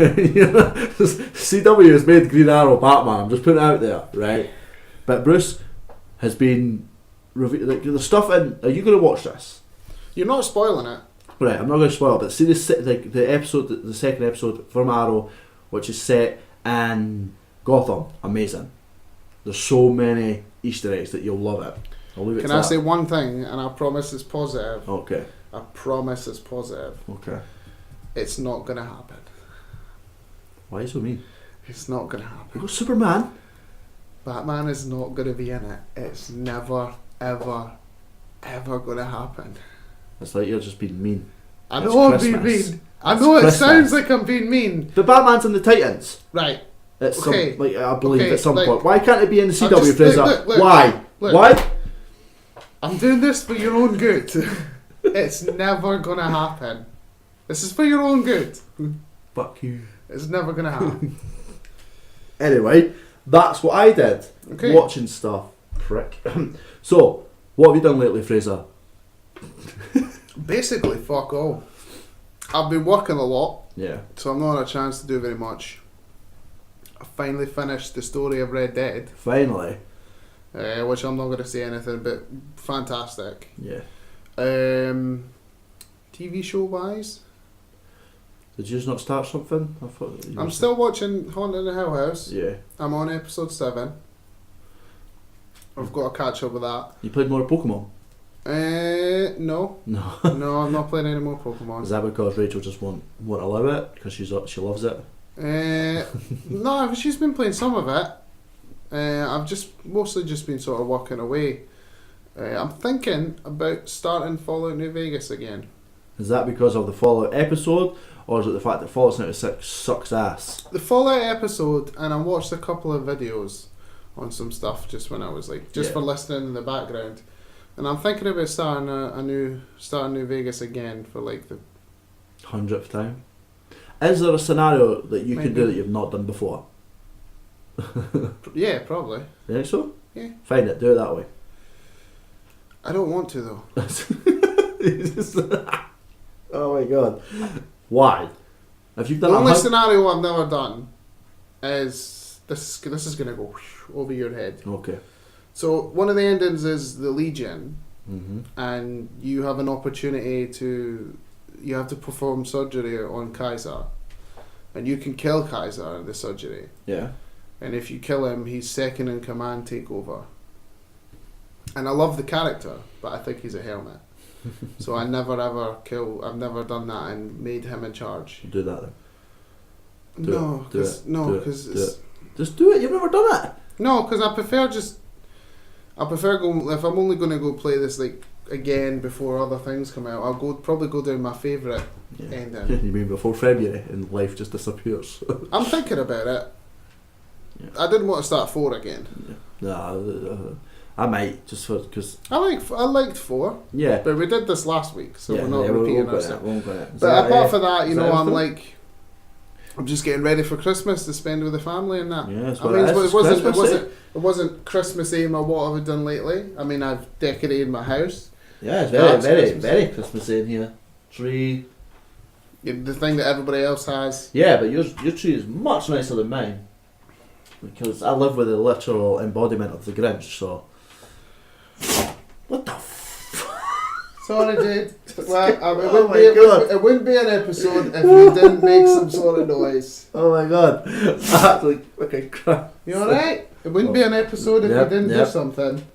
CW has made Green Arrow Batman. I'm just putting it out there, right? But Bruce has been the stuff in. Are you going to watch this? You're not spoiling it. Right, I'm not going to spoil it. But see the episode, the second episode from Arrow, which is set in Gotham. Amazing. There's so many Easter eggs that you'll love it. I'll leave it. Can to I that. say one thing, and I promise it's positive. Okay. I promise it's positive. Okay. It's not gonna happen. Why are you so mean? It's not gonna You happen. got Superman. Batman is not gonna be in it. It's never, ever, ever gonna happen. It's like you're just being mean. I It's know I'm being Christmas. mean. I It's know it Christmas. sounds like I'm being mean. But Batman's in the Titans. Right. At Okay. some, I believe Okay, at some like- point. Why can't it be in the I'll CW, just- Fraser? look, Why? look. Why? I'm doing this for your own good. It's never gonna happen. This is for your own good. Fuck you. It's never gonna happen. Anyway, that's what I did. Okay. Watching stuff. Prick. So, what have you done lately, Fraser? Basically, fuck all. I've been working a lot, Yeah. so I've not had a chance to do very much. I finally finished the story of Red Dead, Finally. which I'm not going to say anything, but fantastic. Yeah. TV show wise, Did you just not start something? I thought that you I'm were- still watching Haunted in Hill House. Yeah. I'm on episode 7. I've got to catch up with that. You played more Pokemon? No. No. No, I'm not playing any more Pokemon. Is that because Rachel just won't allow it? Because she loves it? No, she's been playing some of it. I've mostly just been sort of working away. I'm thinking about starting Fallout New Vegas again. Is that because of the Fallout episode? Or is it the fact that Fallout 96 sucks ass? The Fallout episode, and I watched a couple of videos on some stuff just when I was for listening in the background. And I'm thinking about starting New Vegas again for the 100th time. Is there a scenario that you can Maybe. do that you've not done before? yeah, probably. You think so? Yeah. Find it, do it that way. I don't want to though. Oh my god. Why? If you've The done only a scenario I've never done is this is gonna go over your head. Okay. So one of the endings is the Legion, Mm-hmm. and you have an opportunity you have to perform surgery on Kaiser, and you can kill Kaiser in the surgery. Yeah. And if you kill him, he's second in command takeover. And I love the character, but I think he's a helmet. So I've never done that and made him in charge. Do that then. Do No, it, do because it, no, do it, because do it. Just do it, you've never done it. no, because I prefer going if I'm only going to go play this again before other things come out. I'll probably go down my favourite ending. You mean before February and life just disappears? I'm thinking about it. Yeah. I didn't want to start 4 again. No, I might just because I liked 4, yeah. but we did this last week, so yeah, we're not yeah, repeating go in ourselves. it, won't go in it. Is But that, apart from that, is you that know, everything? I'm just getting ready for Christmas to spend with the family and that. Yeah, that's I what mean, it is. It's Christmas, it wasn't Christmassy or what I've done lately. I mean, I've decorated my house. Yeah, it's That's very, Christmas. very Christmassy in here. Tree. The thing that everybody else has. Yeah, but your tree is much nicer than mine. because I live with the literal embodiment of the Grinch. So, what the? Sorry, Jade. Well, Oh my God. it wouldn't be an episode if you didn't make some sort of noise. Oh my God! I actually fucking crap. You alright? It wouldn't be an episode if Yep, you didn't do yep. something.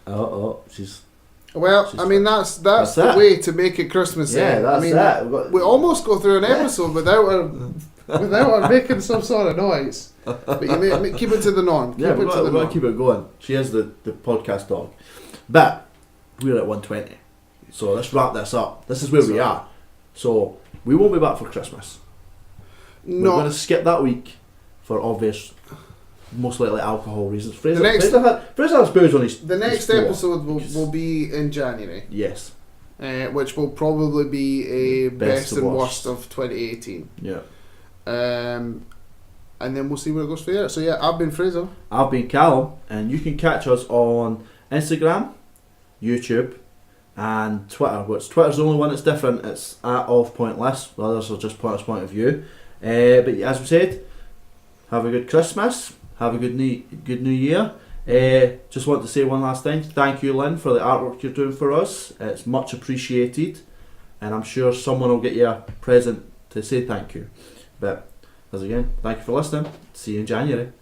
Oh, she's. Well, I mean that's the it. way to make it Christmassy. Yeah, that's I mean, it. We've got- we almost go through an episode without her making some sort of noise. But you keep it to the norm. Keep Yeah, it we've to got the to norm. keep it going. She is the podcast dog. But we're at 120. So let's wrap this up. This is where we are. So we won't be back for Christmas. We're going to skip that week for obvious, most likely alcohol reasons. Fraser has booze on his. The next floor. episode will be in January. Yes. Which will probably be a best and worst. worst of 2018. Yeah. And then we'll see where it goes from there. So yeah, I've been Fraser. I've been Callum, and you can catch us on Instagram, YouTube, and Twitter. Twitter's the only one that's different. It's at @offpointless. The others are just pointless point of view. But as we said, have a good Christmas. Have a good new year. Just want to say one last thing. Thank you, Lynn, for the artwork you're doing for us. It's much appreciated, and I'm sure someone will get you a present to say thank you. But as again, thank you for listening. See you in January.